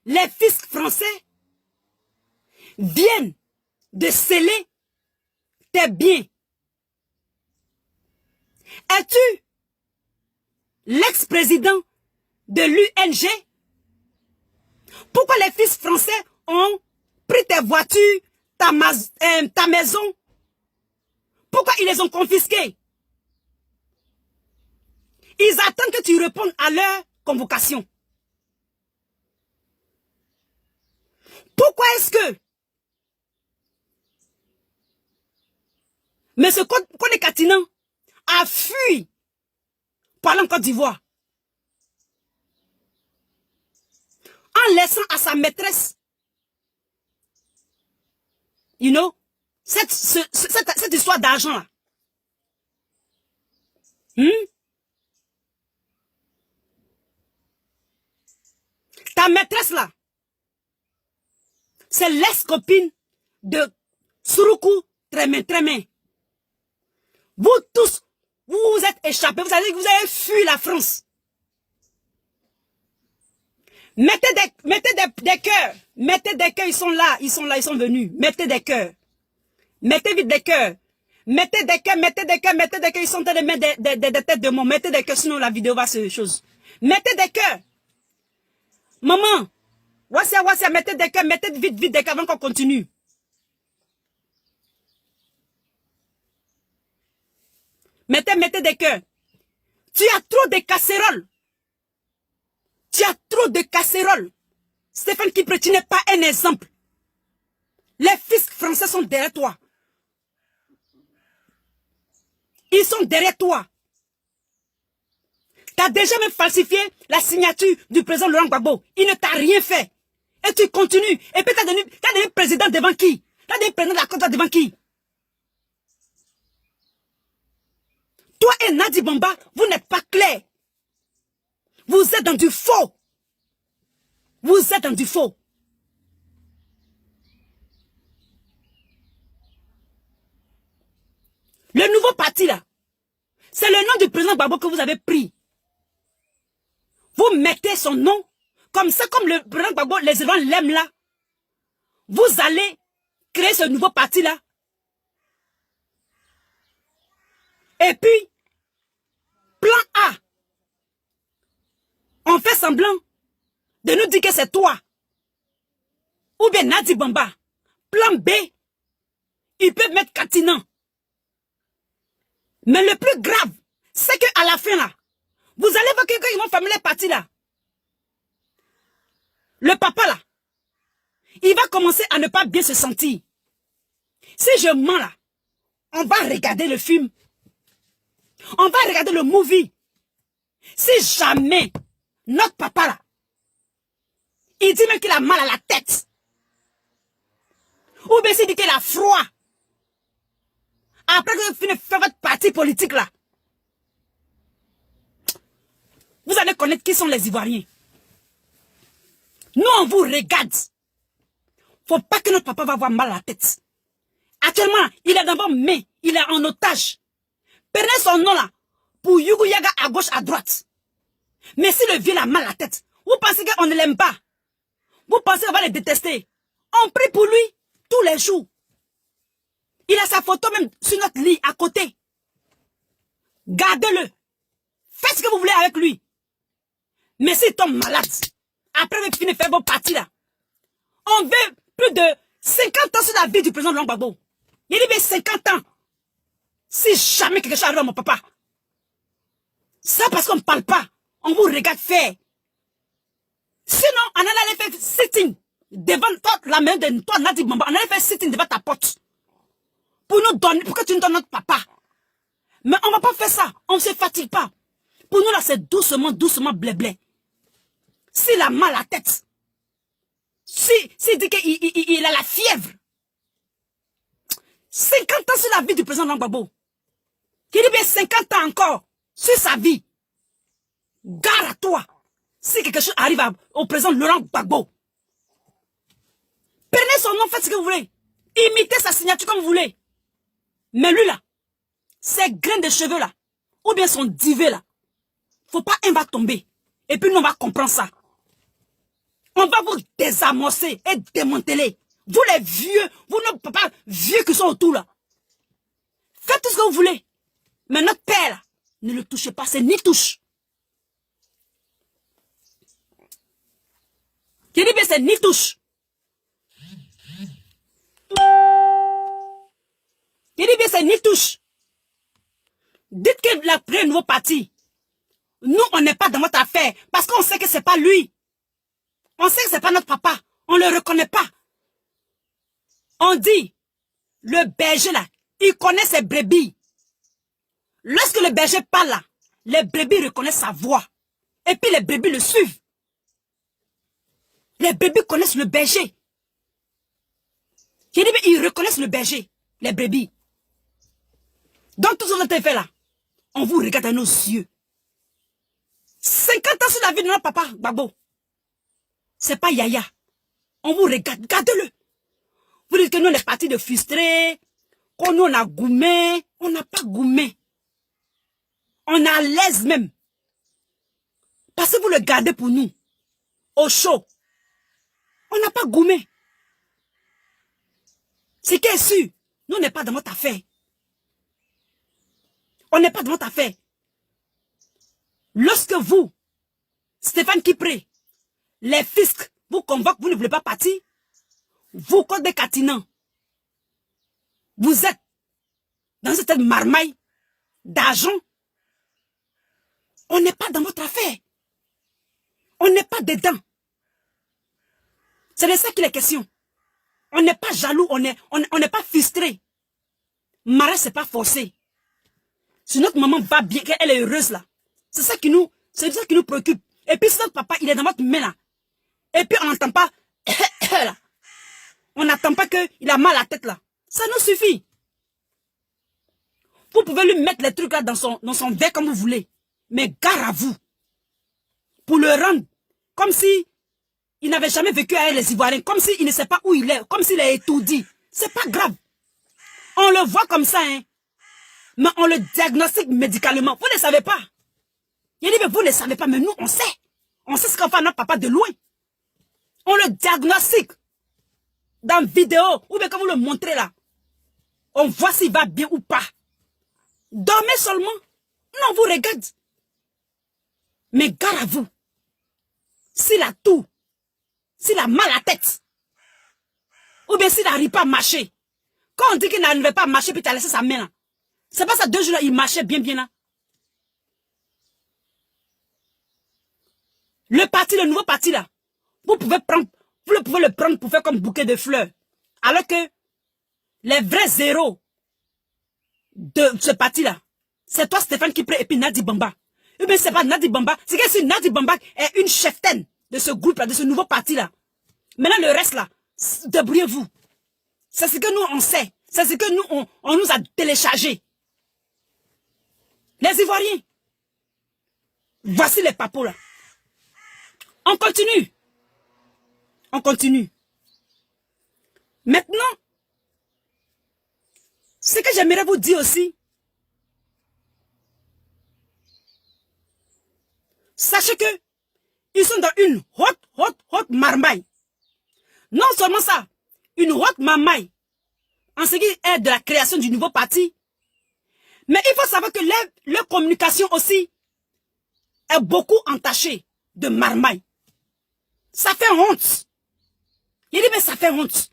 les fiscs français viennent de sceller tes biens? Es-tu l'ex-président de l'UNG? Pourquoi les fiscs français ont pris tes voitures, ta maison? Pourquoi ils les ont confisquées? Ils attendent que tu répondes à leur convocation. Pourquoi est-ce que M. Kone Katinan a fui pour aller en Côte d'Ivoire en laissant à sa maîtresse, you know, cette histoire d'argent là? Ta maîtresse là, c'est l'ex-copine de Suruku Tremen. Vous tous, vous vous êtes échappés, vous avez fui la France. Mettez des cœurs, ils sont là, ils sont venus. Mettez des cœurs. Mettez vite des cœurs. Mettez des cœurs, ils sont en train de mettre des têtes de mort. Mettez des cœurs, sinon la vidéo va se chose. Mettez des cœurs. Maman, Wassia, mettez des cœurs, mettez vite des cœurs avant qu'on continue. Mettez des cœurs. Tu as trop de casseroles. Tu as trop de casseroles. Stéphane Kipré, tu n'es pas un exemple. Les fiscs français sont derrière toi. Ils sont derrière toi. Tu as déjà même falsifié la signature du président Laurent Gbagbo. Il ne t'a rien fait. Et tu continues. Et puis tu as devenu président devant qui? Tu as devenu président de la Côte d'Ivoire devant qui? Toi et Nadi Bamba, vous n'êtes pas clairs. Vous êtes dans du faux. Vous êtes dans du faux. Le nouveau parti là, c'est le nom du président Gbagbo que vous avez pris. Vous mettez son nom, comme ça, comme le président Gbagbo, les gens l'aiment là. Vous allez créer ce nouveau parti là. Et puis, plan A. On fait semblant de nous dire que c'est toi. Ou bien Nadi Bamba. Plan B. Ils peuvent mettre Katinan. Mais le plus grave, c'est qu'à la fin là, vous allez voir qu'ils vont fermer les partis là. Le papa là, il va commencer à ne pas bien se sentir. Si je mens là, On va regarder le film. On va regarder le movie. Si jamais notre papa là, il dit même qu'il a mal à la tête, ou bien s'il dit qu'il a froid, après que vous finissez de faire votre parti politique là, vous allez connaître qui sont les Ivoiriens. Nous, on vous regarde. Faut pas que notre papa va avoir mal à la tête. Actuellement, il est dans vos mains. Il est en otage. Prenez son nom là pour Yougou Yaga à gauche, à droite. Mais si le vieux a mal à la tête, vous pensez qu'on ne l'aime pas? Vous pensez qu'on va le détester? On prie pour lui tous les jours. Il a sa photo même sur notre lit à côté. Gardez-le. Faites ce que vous voulez avec lui. Mais s'il tombe malade, après vous finissez de faire vos parties là, on veut plus de 50 ans sur la vie du président Laurent Gbagbo. Il dit 50 ans. Si jamais quelque chose arrive à mon papa, ça parce qu'on ne parle pas, on vous regarde faire. Sinon, on allait faire sitting devant toi, la main de toi, Nadi Bamba, on allait faire sitting devant ta porte. Pour nous donner, pour que tu nous donnes notre papa. Mais on ne va pas faire ça, on ne se fatigue pas. Pour nous là, c'est doucement, doucement, blé-blé. S'il a mal à la tête, s'il dit qu'il a la fièvre, 50 ans sur la vie du président Laurent Gbagbo, il dit bien 50 ans encore sur sa vie. Gare à toi. Si quelque chose arrive au président Laurent Gbagbo, prenez son nom, faites ce que vous voulez. Imitez sa signature comme vous voulez. Mais lui là, ses grains de cheveux là, ou bien son divé là, faut pas un va tomber. Et puis nous on va comprendre ça. On va vous désamorcer et démanteler. Vous les vieux, vous nos papas vieux qui sont autour là. Faites tout ce que vous voulez. Mais notre père là, ne le touchez pas, c'est ni touche. Qui dit bien c'est ni touche. Qui dit bien c'est ni touche. Dites que la première nouveau parti, nous on n'est pas dans votre affaire parce qu'on sait que c'est pas lui. On sait que c'est pas notre papa. On le reconnaît pas. On dit, le berger là, il connaît ses brebis. Lorsque le berger parle là, les brebis reconnaissent sa voix. Et puis les brebis le suivent. Les brebis connaissent le berger. Ils reconnaissent le berger, les brebis. Donc tout ce que vous avez fait là, on vous regarde dans nos yeux. 50 ans sur la vie de notre papa, Gbagbo. C'est pas Yaya. On vous regarde, gardez-le. Vous dites que nous on est partis de frustrés, qu'on nous on a goumé. On n'a pas goumé. On est à l'aise même. Parce que vous le gardez pour nous. Au chaud. On n'a pas goumé. C'est qui est sûr. Nous on n'est pas dans votre affaire. On n'est pas dans votre affaire. Lorsque vous, Stéphane Kipré, les fiscs vous convoquent, vous ne voulez pas partir, vous, code des catinants, vous êtes dans cette marmaille d'argent. On n'est pas dans votre affaire. On n'est pas dedans. C'est de ça qu'il est question. On n'est pas jaloux, on n'est pas frustré. Marais, c'est pas forcé. Si notre maman va bien, qu'elle est heureuse là, c'est ça qui nous préoccupe. Et puis si notre papa, il est dans votre main là, et puis on n'entend pas, là. On n'attend pas qu'il a mal à la tête là. Ça nous suffit. Vous pouvez lui mettre les trucs là dans son verre comme vous voulez. Mais gare à vous. Pour le rendre comme si il n'avait jamais vécu avec les Ivoiriens. Comme s'il ne sait pas où il est. Comme s'il est étourdi. C'est pas grave. On le voit comme ça, hein. Mais on le diagnostique médicalement. Vous ne savez pas. Il dit, mais vous ne savez pas, mais nous, on sait. On sait ce qu'on fait à notre papa de loin. On le diagnostique. Dans vidéo, ou bien quand vous le montrez là. On voit s'il va bien ou pas. Dormez seulement. Non, on vous regarde. Mais gare à vous. S'il a tout, s'il a mal à la tête, ou bien s'il n'arrive pas à marcher, quand on dit qu'il n'arrivait pas à marcher, puis tu as laissé sa main là, c'est pas ça 2 jours là, il marchait bien là. Le parti, le nouveau parti là, vous pouvez le prendre pour faire comme bouquet de fleurs. Alors que les vrais zéros, de ce parti-là, c'est toi, Stéphane Kipré, et puis Nadi Bamba. Eh bien, c'est pas Nadi Bamba. C'est que si Nadi Bamba est une cheftaine de ce groupe-là, de ce nouveau parti-là. Maintenant, le reste, là, débrouillez-vous. C'est ce que nous, on sait. C'est ce que nous, on nous a téléchargé. Les Ivoiriens. Voici les papos, là. On continue. On continue. Maintenant, ce que j'aimerais vous dire aussi, sachez que ils sont dans une haute marmaille. Non seulement ça, une haute marmaille en ce qui est de la création du nouveau parti, mais il faut savoir que leur communication aussi est beaucoup entachée de marmaille. Ça fait honte. Il dit, mais ça fait honte.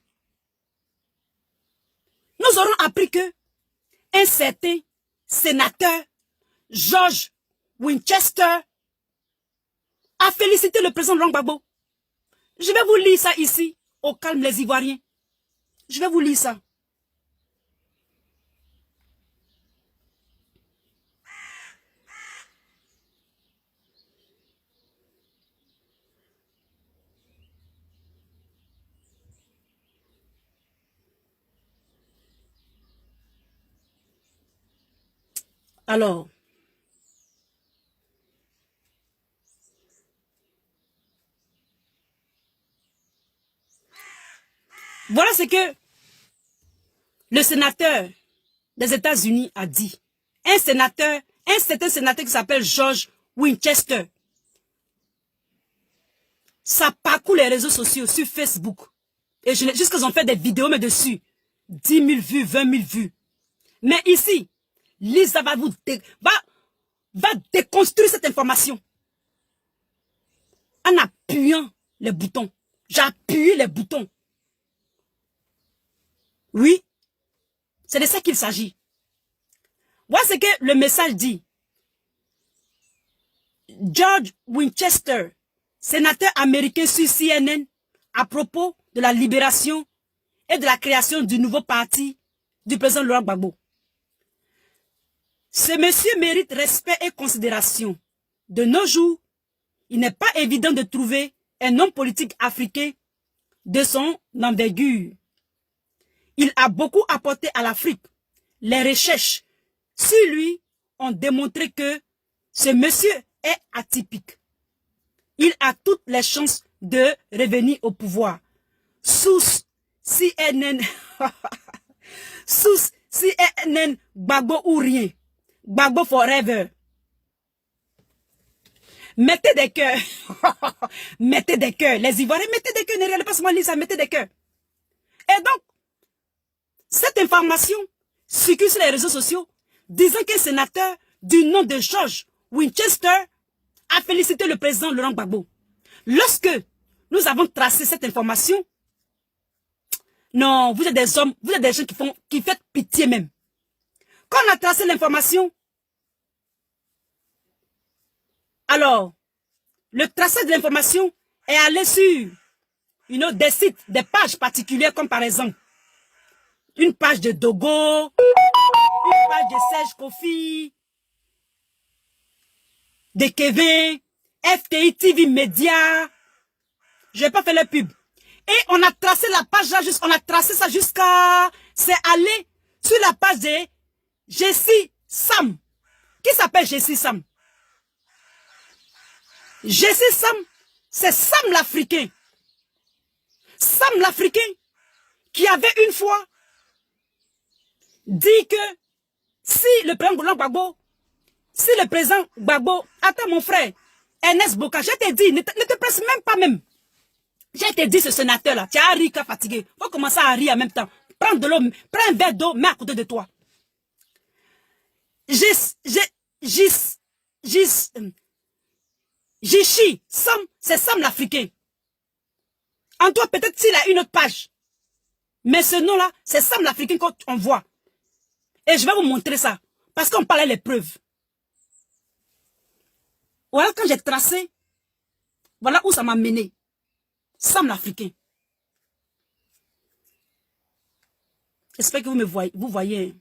Nous aurons appris que un certain sénateur, George Winchester, a félicité le président Laurent Gbagbo. Je vais vous lire ça ici, au calme les Ivoiriens. Je vais vous lire ça. Alors, voilà ce que le sénateur des États-Unis a dit. Un certain sénateur qui s'appelle George Winchester. Ça parcourt les réseaux sociaux sur Facebook. Et jusqu'à ils ont fait des vidéos mais dessus. 10 000 vues, 20 000 vues. Mais ici, Lisa va déconstruire cette information. En appuyant les boutons. J'ai appuyé les boutons. Oui, c'est de ça qu'il s'agit. Voilà ce que le message dit. George Winchester, sénateur américain sur CNN, à propos de la libération et de la création du nouveau parti du président Laurent Gbagbo. Ce monsieur mérite respect et considération. De nos jours, il n'est pas évident de trouver un homme politique africain de son envergure. Il a beaucoup apporté à l'Afrique. Les recherches sur lui ont démontré que ce monsieur est atypique. Il a toutes les chances de revenir au pouvoir. Sous CNN, sous CNN, Gbagbo ou rien. Gbagbo forever. Mettez des cœurs. Mettez des cœurs. Les Ivoiriens, mettez des cœurs. Ne regardez pas seulement lire ça, mettez des cœurs. Et donc, cette information circule sur les réseaux sociaux disant qu'un sénateur du nom de George Winchester a félicité le président Laurent Gbagbo. Lorsque nous avons tracé cette information, non, vous êtes des hommes, vous êtes des gens qui font pitié même. Quand on a tracé l'information, alors, le tracé de l'information est allé sur des sites, des pages particulières comme par exemple, une page de Dogo, une page de Serge Kofi, de Kevin, FTI TV Média. Je vais pas faire le pub. Et on a tracé la page là, on a tracé ça jusqu'à... C'est allé sur la page de Jessie Sam. Qui s'appelle Jessie Sam? Jessie Sam, c'est Sam l'Africain. Sam l'Africain qui avait une fois dit que si le président Gbagbo, si le président Gbagbo, attends mon frère, Ernest Boka, je t'ai dit, ne te presse même pas même. Je t'ai dit ce sénateur-là, tu as ri, fatigué. Faut commencer à rire en même temps. Prends de l'eau, prends un verre d'eau, mets à côté de toi. Jishi, Sam, c'est Sam l'Africain. En toi, peut-être s'il a une autre page. Mais ce nom-là, c'est Sam l'Africain qu'on voit. Et je vais vous montrer ça. Parce qu'on parlait les preuves. Voilà quand j'ai tracé. Voilà où ça m'a mené. Sam l'Africain. J'espère que vous me voyez. Vous voyez.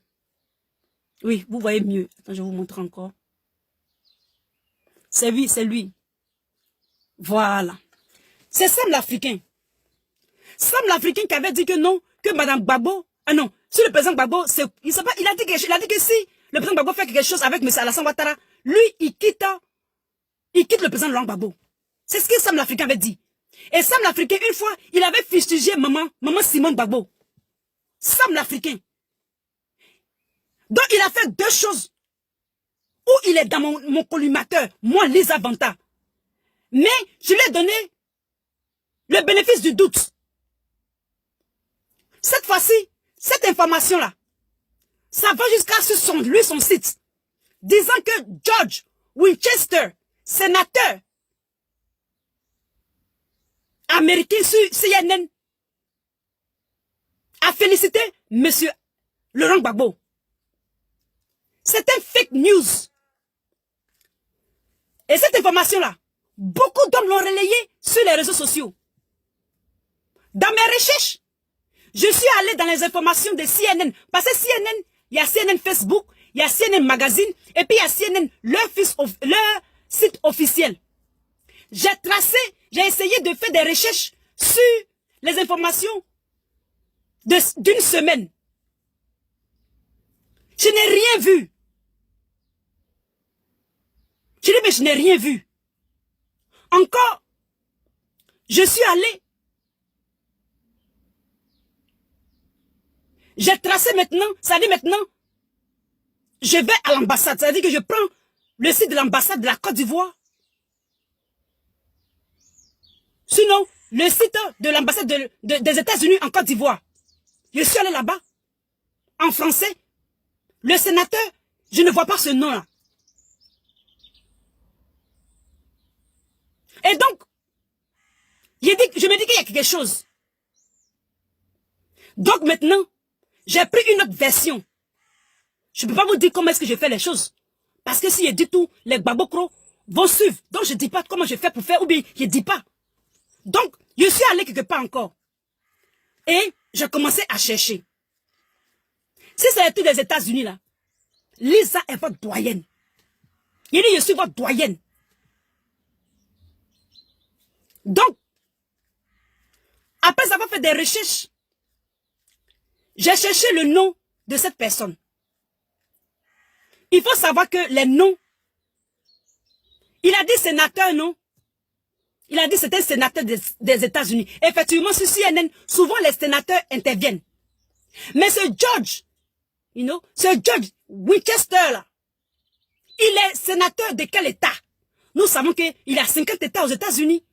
Oui, vous voyez mieux. Attends, je vais vous montrer encore. C'est lui, c'est lui. Voilà. C'est Sam l'Africain. Sam l'Africain qui avait dit que non, que Madame Gbagbo, ah non, si le président Gbagbo, il a dit que si le président Gbagbo fait quelque chose avec M. Alassane Ouattara, lui, il quitte le président Laurent Gbagbo. C'est ce que Sam l'Africain avait dit. Et Sam l'Africain, une fois, il avait fustigé maman Simone Gbagbo. Sam l'Africain. Donc, il a fait deux choses. Ou il est dans mon collimateur, moi, Lisa Vanta. Mais, je lui ai donné le bénéfice du doute. Cette fois-ci, cette information-là, ça va jusqu'à son site, disant que George Winchester, sénateur américain sur CNN, a félicité M. Laurent Gbagbo. C'est un fake news. Et cette information-là, beaucoup d'hommes l'ont relayée sur les réseaux sociaux. Dans mes recherches, je suis allé dans les informations de CNN. Parce que CNN, il y a CNN Facebook, il y a CNN Magazine, et puis il y a CNN, leur site officiel. J'ai essayé de faire des recherches sur les informations d'une semaine. Je n'ai rien vu. Je dis, mais je n'ai rien vu. Encore, je suis allé. J'ai tracé maintenant, ça dit maintenant, je vais à l'ambassade. Ça veut dire que je prends le site de l'ambassade de la Côte d'Ivoire. Sinon, le site de l'ambassade des États-Unis en Côte d'Ivoire. Je suis allé là-bas, en français. Le sénateur, je ne vois pas ce nom-là. Et donc, je me dis qu'il y a quelque chose. Donc maintenant, j'ai pris une autre version. Je ne peux pas vous dire comment est-ce que je fais les choses. Parce que si je dis tout, les Gbagbo vont suivre. Donc je ne dis pas comment je fais pour faire, ou bien je ne dis pas. Donc, je suis allé quelque part encore. Et j'ai commencé à chercher. Si c'est le truc des États-Unis là, Lisa est votre doyenne. Il dit, je suis votre doyenne. Donc, après avoir fait des recherches, j'ai cherché le nom de cette personne. Il faut savoir que les noms, il a dit sénateur, non? Il a dit que c'était un sénateur des États-Unis. Effectivement, sur CNN, souvent les sénateurs interviennent. Mais ce George, ce George Winchester, là, il est sénateur de quel État? Nous savons qu'il a 50 États aux États-Unis.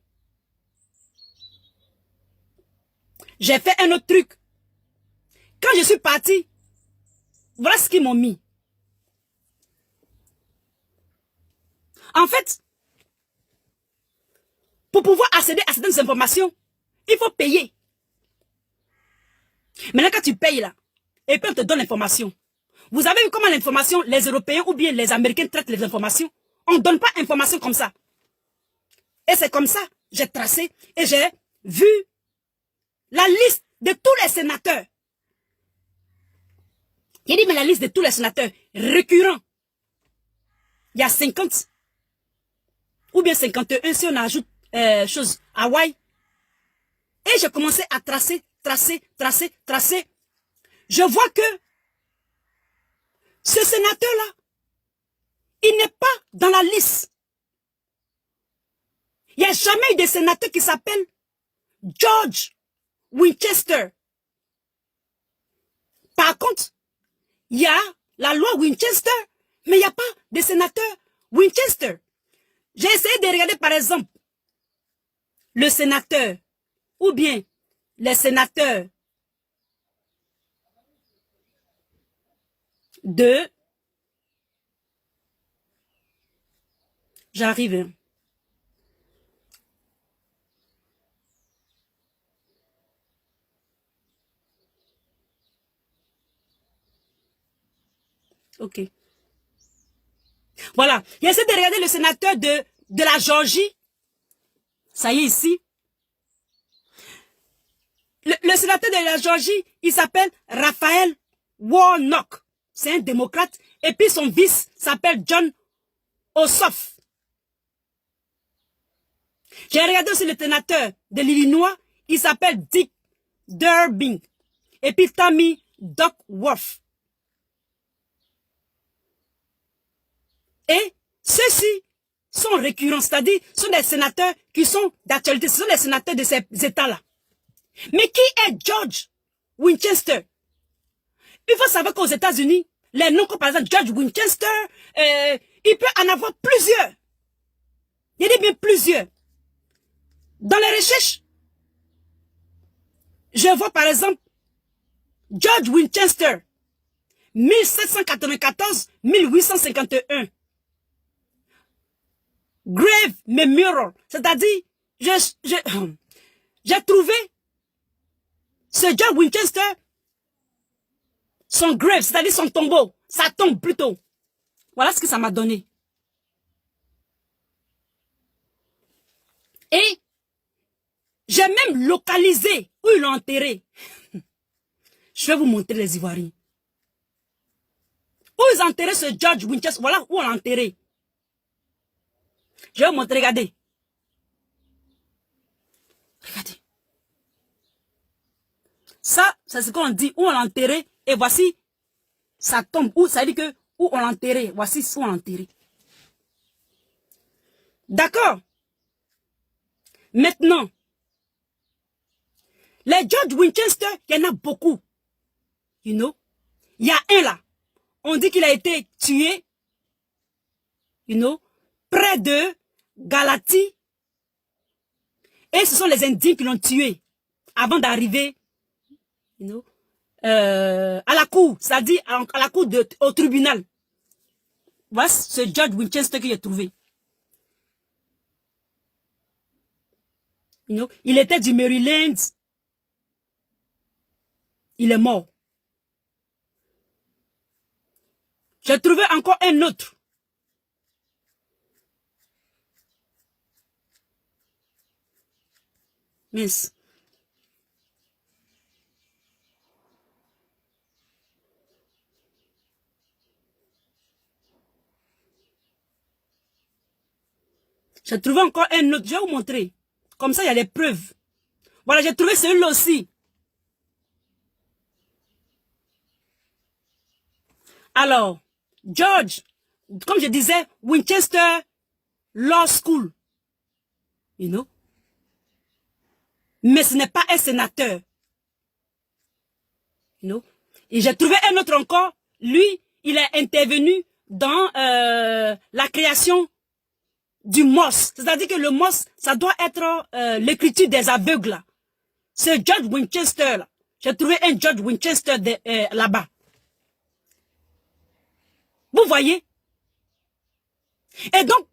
J'ai fait un autre truc. Quand je suis parti, voilà ce qu'ils m'ont mis. En fait, pour pouvoir accéder à certaines informations, il faut payer. Maintenant, quand tu payes là, et puis on te donne l'information. Vous avez vu comment l'information, les Européens ou bien les Américains traitent les informations? On ne donne pas information comme ça. Et c'est comme ça, j'ai tracé et j'ai vu la liste de tous les sénateurs. Il dit, mais la liste de tous les sénateurs récurrents, il y a 50, ou bien 51 si on ajoute Hawaï. Et j'ai commencé à tracer. Je vois que ce sénateur-là, il n'est pas dans la liste. Il n'y a jamais eu de sénateur qui s'appelle George Winchester. Par contre, il y a la loi Winchester, mais il n'y a pas de sénateur Winchester. J'ai essayé de regarder par exemple le sénateur ou bien les sénateurs de... J'arrive. Ok. Voilà. J'essaie de regarder le sénateur de la Géorgie. Ça y est ici. Le sénateur de la Géorgie, il s'appelle Raphaël Warnock. c'est un démocrate. Et puis son vice s'appelle John Ossoff. J'ai regardé aussi le sénateur de l'Illinois. Il s'appelle Dick Durbin. Et puis Tammy Duckworth. Et ceux-ci sont récurrents, c'est-à-dire sont des sénateurs qui sont d'actualité. Ce sont des sénateurs de ces États-là. Mais qui est George Winchester? Il faut savoir qu'aux États-Unis, les noms comme par exemple George Winchester, il peut en avoir plusieurs. Il y en a bien plusieurs. Dans les recherches, je vois par exemple George Winchester, 1794-1851. Grave Memorial, c'est-à-dire, j'ai trouvé ce George Winchester, son grave, c'est-à-dire son tombeau, sa tombe plutôt. Voilà ce que ça m'a donné. Et j'ai même localisé où ils l'ont enterré. Je vais vous montrer les Ivoiriens. Où ils ont enterré ce George Winchester, voilà où on l'a enterré. Je vais vous montrer, regardez. Regardez. Ça, c'est ce qu'on dit, où on l'a enterré. Et voici sa tombe. Où ça dit que où on l'a enterré. Voici où on l'a enterré. D'accord. Maintenant, les George Winchester, il y en a beaucoup. You know. Il y a un là. On dit qu'il a été tué. You know. Près de Galatie. Et ce sont les Indiens qui l'ont tué. Avant d'arriver, you know, à la cour. C'est-à-dire à la cour au tribunal. Voici ce George Winchester que j'ai trouvé. You know, il était du Maryland. Il est mort. J'ai trouvé encore un autre. Mince. J'ai trouvé encore un autre. Je vais vous montrer. Comme ça, il y a les preuves. Voilà, j'ai trouvé celui-là aussi. Alors, George, comme je disais, Winchester Law School. You know? Mais ce n'est pas un sénateur. You know? Et j'ai trouvé un autre encore. Lui, il est intervenu dans la création du MOS. C'est-à-dire que le MOS, ça doit être l'écriture des aveugles. C'est George Winchester. J'ai trouvé un George Winchester là-bas. Vous voyez? Et donc,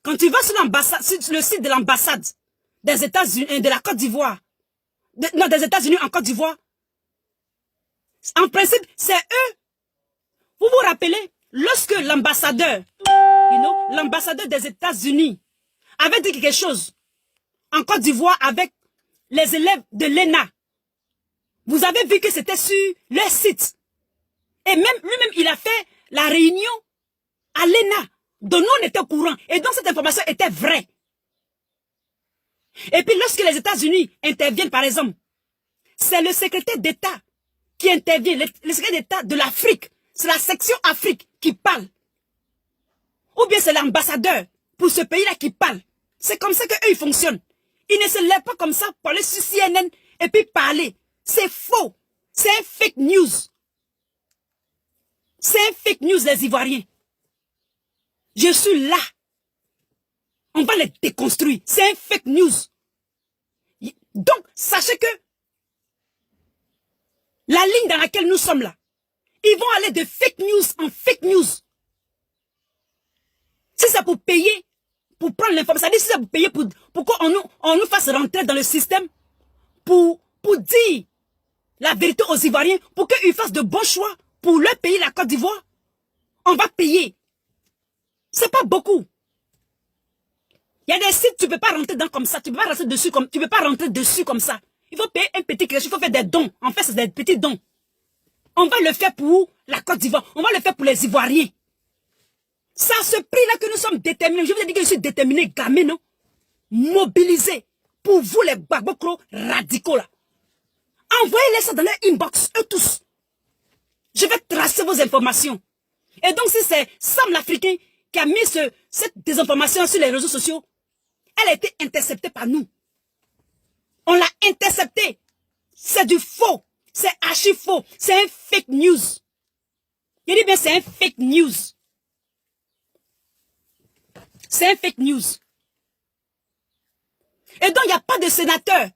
quand tu vas sur l'ambassade, sur le site de l'ambassade des États-Unis, de la Côte d'Ivoire, non, des États-Unis en Côte d'Ivoire, en principe, c'est eux. Vous vous rappelez, lorsque l'ambassadeur, you know, l'ambassadeur des États-Unis avait dit quelque chose en Côte d'Ivoire avec les élèves de l'ENA, vous avez vu que c'était sur leur site. Et même lui-même, il a fait la réunion à l'ENA, dont nous on était au courant. Et donc cette information était vraie. Et puis lorsque les États-Unis interviennent, par exemple, c'est le secrétaire d'État qui intervient, le secrétaire d'État de l'Afrique. C'est la section Afrique qui parle. Ou bien c'est l'ambassadeur pour ce pays-là qui parle. C'est comme ça qu'eux, ils fonctionnent. Ils ne se lèvent pas comme ça pour aller sur CNN et puis parler. C'est faux. C'est un fake news. C'est un fake news, les Ivoiriens. Je suis là. On va les déconstruire. C'est un fake news. Donc, sachez que la ligne dans laquelle nous sommes là, ils vont aller de fake news en fake news. Si c'est pour payer, pour prendre l'information, c'est-à-dire si c'est pour payer pour qu'on nous fasse rentrer dans le système, pour dire la vérité aux Ivoiriens, pour qu'ils fassent de bons choix pour leur pays, la Côte d'Ivoire, on va payer. C'est pas beaucoup. Il y a des sites, tu ne peux pas rentrer dedans comme ça. Tu ne peux pas rentrer dessus comme ça. Il faut payer un petit quelque chose. Il faut faire des dons. En fait, c'est des petits dons. On va le faire pour la Côte d'Ivoire. On va le faire pour les Ivoiriens. C'est à ce prix-là que nous sommes déterminés. Je vous ai dit que je suis déterminé, gamin, non? Mobilisé pour vous, les Gbagbo radicaux, là. Envoyez-les ça dans leur inbox, eux tous. Je vais tracer vos informations. Et donc, si c'est Sam l'Africain qui a mis cette désinformation sur les réseaux sociaux, elle a été interceptée par nous. On l'a interceptée. C'est du faux. C'est archi faux. C'est un fake news. Je dis bien, c'est un fake news. C'est un fake news. Et donc, il n'y a pas de sénateur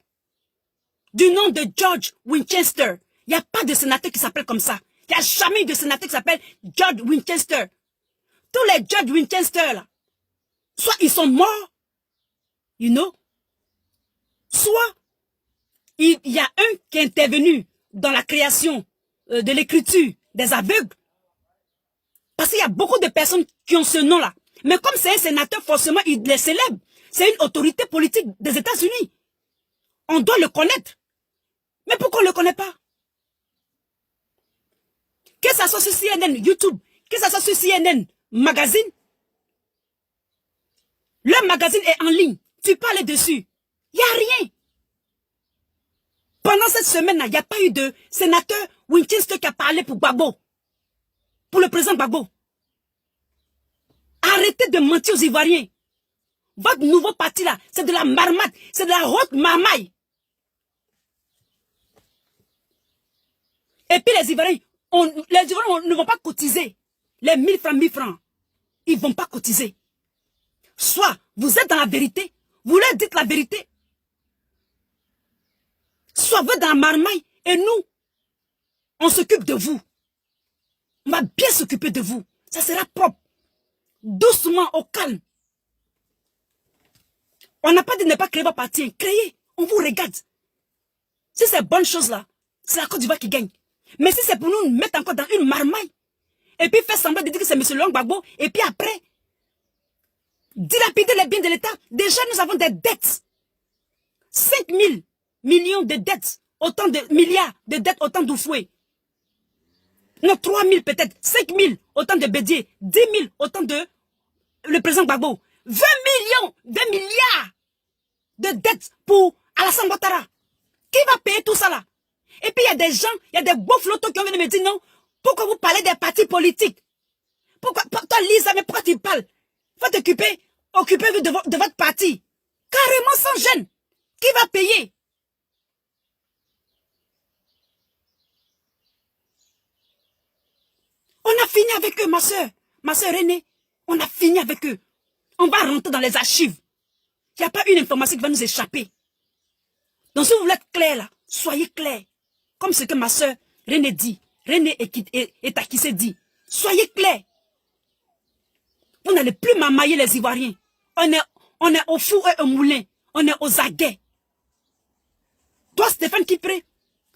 du nom de George Winchester. Il n'y a pas de sénateur qui s'appelle comme ça. Il n'y a jamais eu de sénateur qui s'appelle George Winchester. Tous les George Winchester, là, soit ils sont morts, you know, soit il y a un qui est intervenu dans la création de l'écriture des aveugles. Parce qu'il y a beaucoup de personnes qui ont ce nom-là. Mais comme c'est un sénateur, forcément, il est célèbre. C'est une autorité politique des États-Unis. On doit le connaître. Mais pourquoi on ne le connaît pas? Que ça soit sur CNN, YouTube, que ça soit sur CNN, magazine. Le magazine est en ligne. Tu parles dessus. Il n'y a rien. Pendant cette semaine-là, il n'y a pas eu de sénateur Winchester qui a parlé pour Gbagbo. Pour le président Gbagbo. Arrêtez de mentir aux Ivoiriens. Votre nouveau parti là, c'est de la marmate, c'est de la haute marmaille. Et puis les Ivoiriens, ne vont pas cotiser. Les 1000 francs, 1000 francs. Ils ne vont pas cotiser. Soit vous êtes dans la vérité, vous leur dites la vérité. Soit vous êtes dans la marmaille et nous, on s'occupe de vous. On va bien s'occuper de vous. Ça sera propre. Doucement, au calme. On n'a pas dit de ne pas créer votre parti. Créez. On vous regarde. Si c'est bonne chose là, c'est la Côte d'Ivoire qui gagne. Mais si c'est pour nous mettre encore dans une marmaille, et puis faire semblant de dire que c'est M. Laurent Gbagbo, et puis après, dilapider les biens de l'État, déjà nous avons des dettes. 5 000 millions de dettes, autant de milliards de dettes, autant d'Oufoué. Non, 3 000 peut-être, 5 000, autant de Bédier, 10 000, autant de le président Gbagbo. 20 millions de milliards de dettes pour Alassane Ouattara. Qui va payer tout ça là? Et puis il y a des gens, il y a des beaux flottons qui ont venu me dire non, pourquoi vous parlez des partis politiques? Pourquoi, toi Lisa, mais pourquoi tu parles? Faut t'occuper, occupez-vous de votre parti. Carrément sans gêne. Qui va payer? On a fini avec eux, ma soeur Renée. On a fini avec eux. On va rentrer dans les archives. Il n'y a pas une information qui va nous échapper. Donc si vous voulez être clair là, soyez clair. Comme ce que ma soeur Renée dit. Renée et Takissé dit. Soyez clair. Vous n'allez plus mamailler les Ivoiriens. On est au four et au moulin. On est aux aguets. Toi, Stéphane Kipré,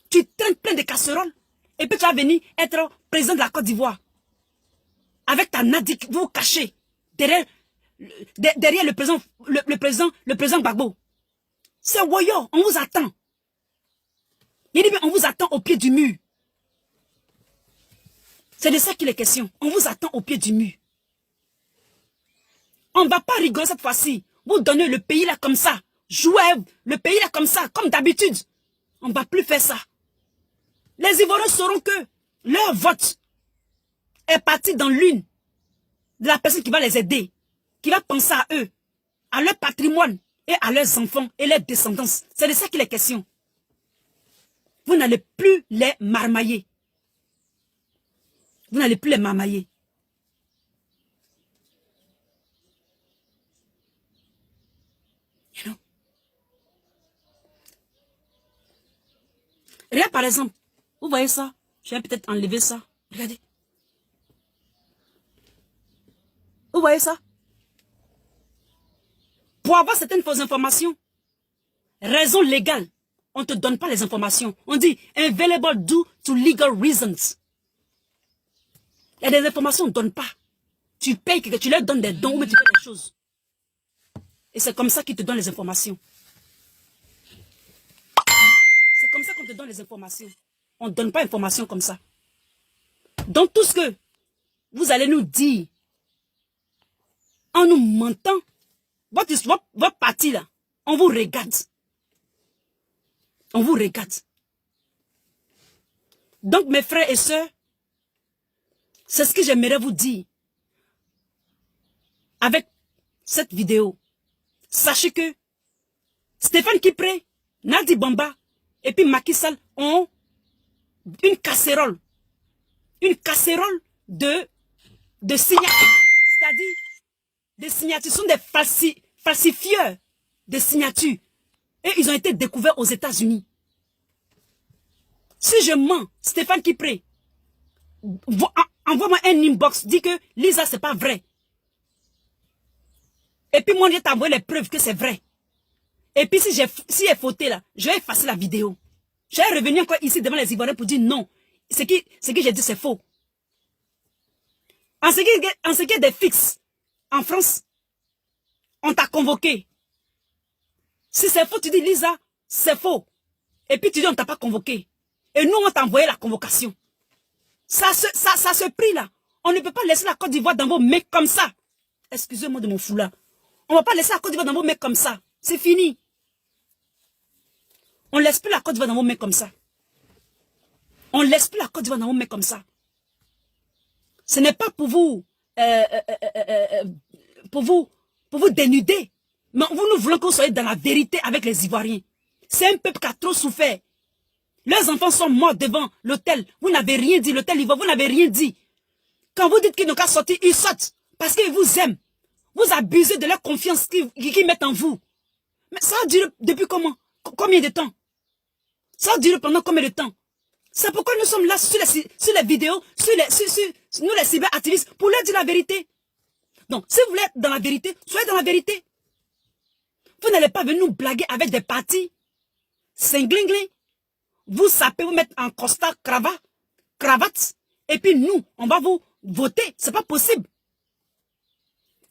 tu traînes plein de casseroles. Et puis tu vas venir être président de la Côte d'Ivoire. Avec ta nadique, vous vous cachez derrière le président Gbagbo. C'est Woyo, on vous attend. Il dit bien, on vous attend au pied du mur. C'est de ça qu'il est question. On vous attend au pied du mur. On ne va pas rigoler cette fois-ci. Vous donnez le pays là comme ça. Jouez le pays là comme ça, comme d'habitude. On ne va plus faire ça. Les Ivoiriens sauront que leur vote est parti dans l'une de la personne qui va les aider, qui va penser à eux, à leur patrimoine et à leurs enfants et leurs descendants. C'est de ça qu'il est question. Vous n'allez plus les marmailler. Vous n'allez plus les marmailler. You know? Regarde par exemple, vous voyez ça? Je vais peut-être enlever ça. Regardez. Vous voyez ça? Pour avoir certaines fausses informations, raison légale, on ne te donne pas les informations. On dit available due to legal reasons. Il y a des informations qu'on ne donne pas. Tu payes, que tu leur donnes des dons ou tu fais des choses. Et c'est comme ça qu'ils te donnent les informations. C'est comme ça qu'on te donne les informations. On ne donne pas d'informations comme ça. Donc tout ce que vous allez nous dire en nous mentant, votre parti là, on vous regarde. On vous regarde. Donc mes frères et sœurs, c'est ce que j'aimerais vous dire avec cette vidéo. Sachez que Stéphane Kipré, Nadi Bamba et puis Macky Sall ont une casserole de signatures. C'est-à-dire des signatures, sont des falsifieurs de signatures. Et ils ont été découverts aux États-Unis. Si je mens, Stéphane Kipré, envoie-moi un inbox, dis que Lisa, c'est pas vrai. Et puis moi, je vais t'envoyer les preuves que c'est vrai. Et puis si j'ai fauté là, je vais effacer la vidéo. Je vais revenir encore ici devant les Ivoiriens pour dire non. Ce que j'ai dit, c'est faux. En ce qui est des fixes, en France, on t'a convoqué. Si c'est faux, tu dis Lisa, c'est faux. Et puis tu dis on t'a pas convoqué. Et nous, on t'a envoyé la convocation. Ça se prie là. On ne peut pas laisser la Côte d'Ivoire dans vos mains comme ça. Excusez-moi de mon foulard. On ne va pas laisser la Côte d'Ivoire dans vos mains comme ça. C'est fini. On ne laisse plus la Côte d'Ivoire dans vos mains comme ça. On ne laisse plus la Côte d'Ivoire dans vos mains comme ça. Ce n'est pas pour vous, pour vous dénuder. Mais nous voulons que vous soyez dans la vérité avec les Ivoiriens. C'est un peuple qui a trop souffert. Leurs enfants sont morts devant l'hôtel. Vous n'avez rien dit. L'hôtel Ivoire, vous n'avez rien dit. Quand vous dites qu'ils n'ont qu'à sortir, ils sortent. Parce qu'ils vous aiment. Vous abusez de leur confiance qu'ils mettent en vous. Mais ça a duré depuis combien de temps? Ça a duré pendant combien de temps? C'est pourquoi nous sommes là sur les vidéos, nous les cyberactivistes, pour leur dire la vérité. Donc, si vous voulez être dans la vérité, soyez dans la vérité. Vous n'allez pas venir nous blaguer avec des partis. Cinglingling. Vous sapez, vous mettre en costard, cravate, et puis nous, on va vous voter. C'est pas possible.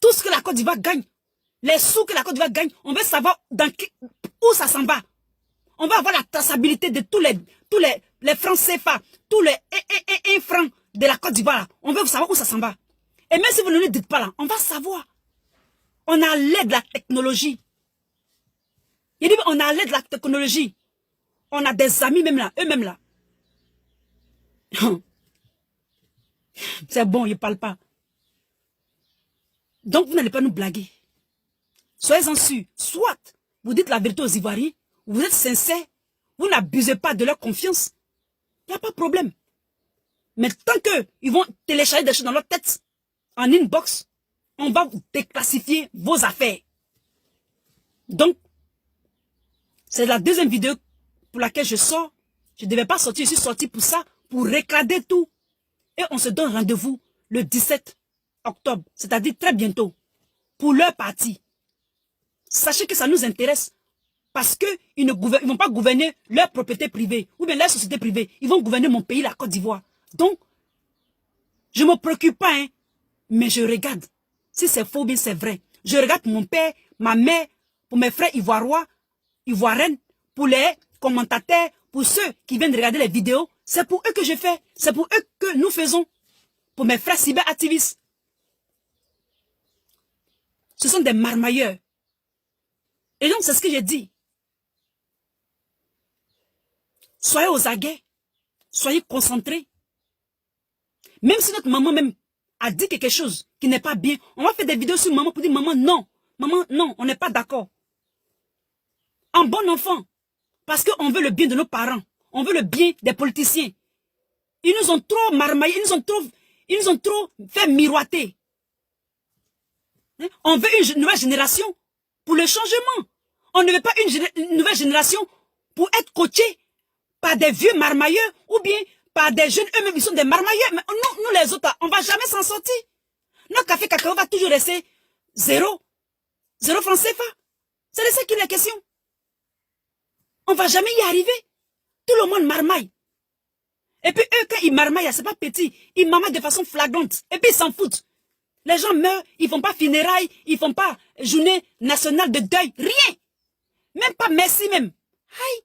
Tout ce que la Côte d'Ivoire gagne, les sous que la Côte d'Ivoire gagne, on veut savoir où ça s'en va. On va avoir la traçabilité de tous les francs CFA, tous les 1 franc de la Côte d'Ivoire. On veut savoir où ça s'en va. Et même si vous ne le dites pas là, on va savoir. On a l'aide de la technologie. Il dit, on a l'aide de la technologie. On a des amis même là, eux-mêmes là. C'est bon, ils ne parlent pas. Donc, vous n'allez pas nous blaguer. Soyez-en sûrs. Soit, vous dites la vérité aux Ivoiriens, vous êtes sincères, vous n'abusez pas de leur confiance. Il n'y a pas de problème. Mais tant qu'ils vont télécharger des choses dans leur tête, en inbox, on va déclassifier vos affaires. Donc, c'est la deuxième vidéo pour laquelle je sors. Je ne devais pas sortir, je suis sorti pour ça, pour recadrer tout. Et on se donne rendez-vous le 17 octobre, c'est-à-dire très bientôt, pour leur parti. Sachez que ça nous intéresse, parce qu'ils ne vont pas gouverner leur propriété privée, ou bien leur société privée. Ils vont gouverner mon pays, la Côte d'Ivoire. Donc, je ne me préoccupe pas, hein, mais je regarde. Si c'est faux, bien c'est vrai. Je regarde mon père, ma mère, pour mes frères ivoiriennes, pour les commentateurs, pour ceux qui viennent de regarder les vidéos. C'est pour eux que je fais. C'est pour eux que nous faisons. Pour mes frères cyberactivistes. Ce sont des marmailleurs. Et donc, c'est ce que j'ai dit. Soyez aux aguets. Soyez concentrés. Même si notre maman même a dit quelque chose qui n'est pas bien, on va faire des vidéos sur maman pour dire maman non. Maman non, on n'est pas d'accord. Un bon enfant. Parce qu'on veut le bien de nos parents. On veut le bien des politiciens. Ils nous ont trop marmaillés. Ils nous ont trop fait miroiter. On veut une nouvelle génération pour le changement. On ne veut pas une nouvelle génération pour être coaché par des vieux marmailleurs ou bien par des jeunes eux-mêmes, ils sont des marmailleurs. Mais nous les autres, on ne va jamais s'en sortir. Notre café cacao va toujours rester zéro. Zéro franc CFA. C'est de ça qu'il est question. On ne va jamais y arriver. Tout le monde marmaille. Et puis eux, quand ils marmaillent, c'est pas petit. Ils marmaillent de façon flagrante. Et puis ils s'en foutent. Les gens meurent, ils font pas funérailles, ils font pas journée nationale de deuil. Rien. Même pas merci même. Aïe.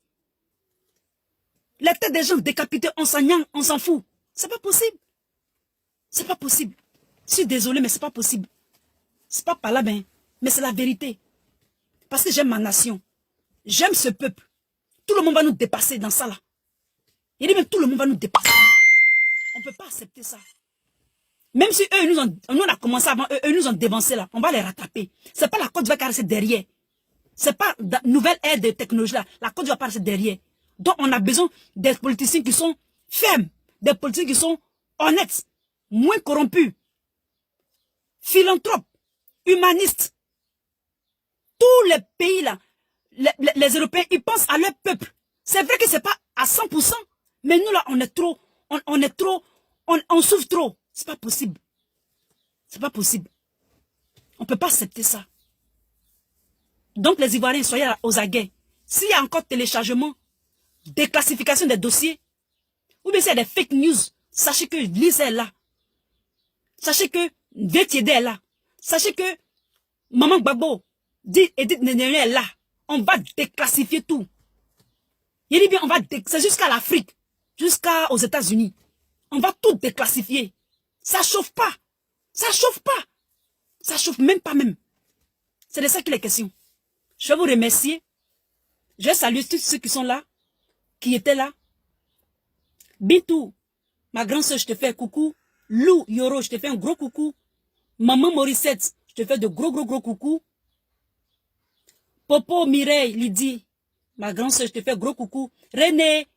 Les têtes des gens décapités, on s'en fout. C'est pas possible. C'est pas possible. Je suis désolé, mais c'est pas possible. C'est pas par là, ben, mais c'est la vérité. Parce que j'aime ma nation. J'aime ce peuple. Tout le monde va nous dépasser dans ça là. Il dit même tout le monde va nous dépasser. On ne peut pas accepter ça. Même si eux, nous on a commencé avant, eux nous ont dévancé là. On va les rattraper. C'est pas la Côte d'Ivoire qui reste derrière. C'est pas la nouvelle ère de technologie là. La Côte d'Ivoire reste derrière. Donc on a besoin des politiciens qui sont fermes. Des politiciens qui sont honnêtes. Moins corrompus. Philanthropes. Humanistes. Tous les pays là, les Européens, ils pensent à leur peuple. C'est vrai que c'est pas à 100%, mais nous là, on est trop, on souffre trop. C'est pas possible. C'est pas possible. On peut pas accepter ça. Donc les Ivoiriens, soyez aux aguets. S'il y a encore téléchargement, déclassification des dossiers, ou bien s'il y a des fake news, sachez que Lise est là. Sachez que Vétiédé est là. Sachez que Maman Gbagbo, Edith Nenere est là. On va déclassifier tout. Il dit bien, on va c'est jusqu'à l'Afrique, jusqu'aux États-Unis. On va tout déclassifier. Ça chauffe pas. Ça chauffe pas. Ça chauffe même pas même. C'est de ça qu'il est question. Je vais vous remercier. Je vais saluer tous ceux qui sont là, qui étaient là. Bitou, ma grande soeur, je te fais un coucou. Lou Yoro, je te fais un gros coucou. Maman Morissette, je te fais de gros coucou. Popo Mireille, Lydie, ma grande soeur, je te fais gros coucou. René,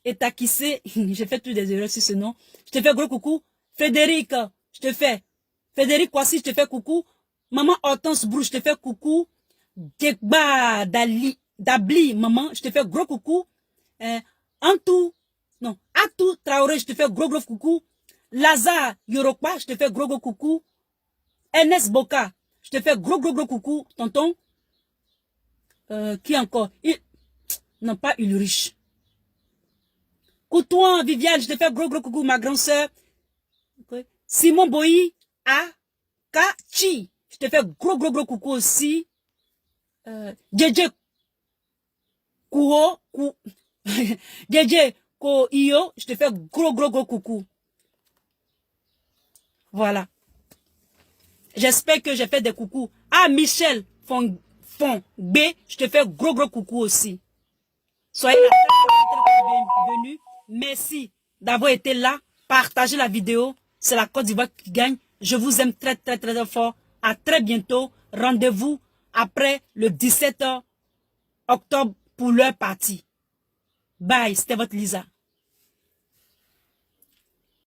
Etakissé, j'ai fait toutes des erreurs sur ce nom. Je te fais gros coucou. Frédéric, je te fais. Frédéric Kwasi, je te fais coucou. Maman Hortense Brou, je te fais coucou. Djekba Dabli, maman, je te fais gros coucou. Atou Traoré, je te fais gros coucou. Lazare Yorokpa, je te fais gros coucou. Ernest Boka, je te fais gros coucou, tonton. Qui encore? Non, pas Ulrich. Coutouan, Viviane, je te fais gros coucou, ma grande sœur. Okay. Simon Boyi, Akachi, je te fais gros coucou aussi. JJ Kouho, JJ Ko-Iyo, je te fais gros coucou. Voilà. J'espère que j'ai fait des coucous. Ah, Michel Fon B, je te fais gros coucou aussi. Soyez là, bienvenue. Merci d'avoir été là. Partagez la vidéo. C'est la Côte d'Ivoire qui gagne. Je vous aime très fort. À très bientôt. Rendez-vous après le 17 octobre pour leur partie. Bye, c'était votre Lisa.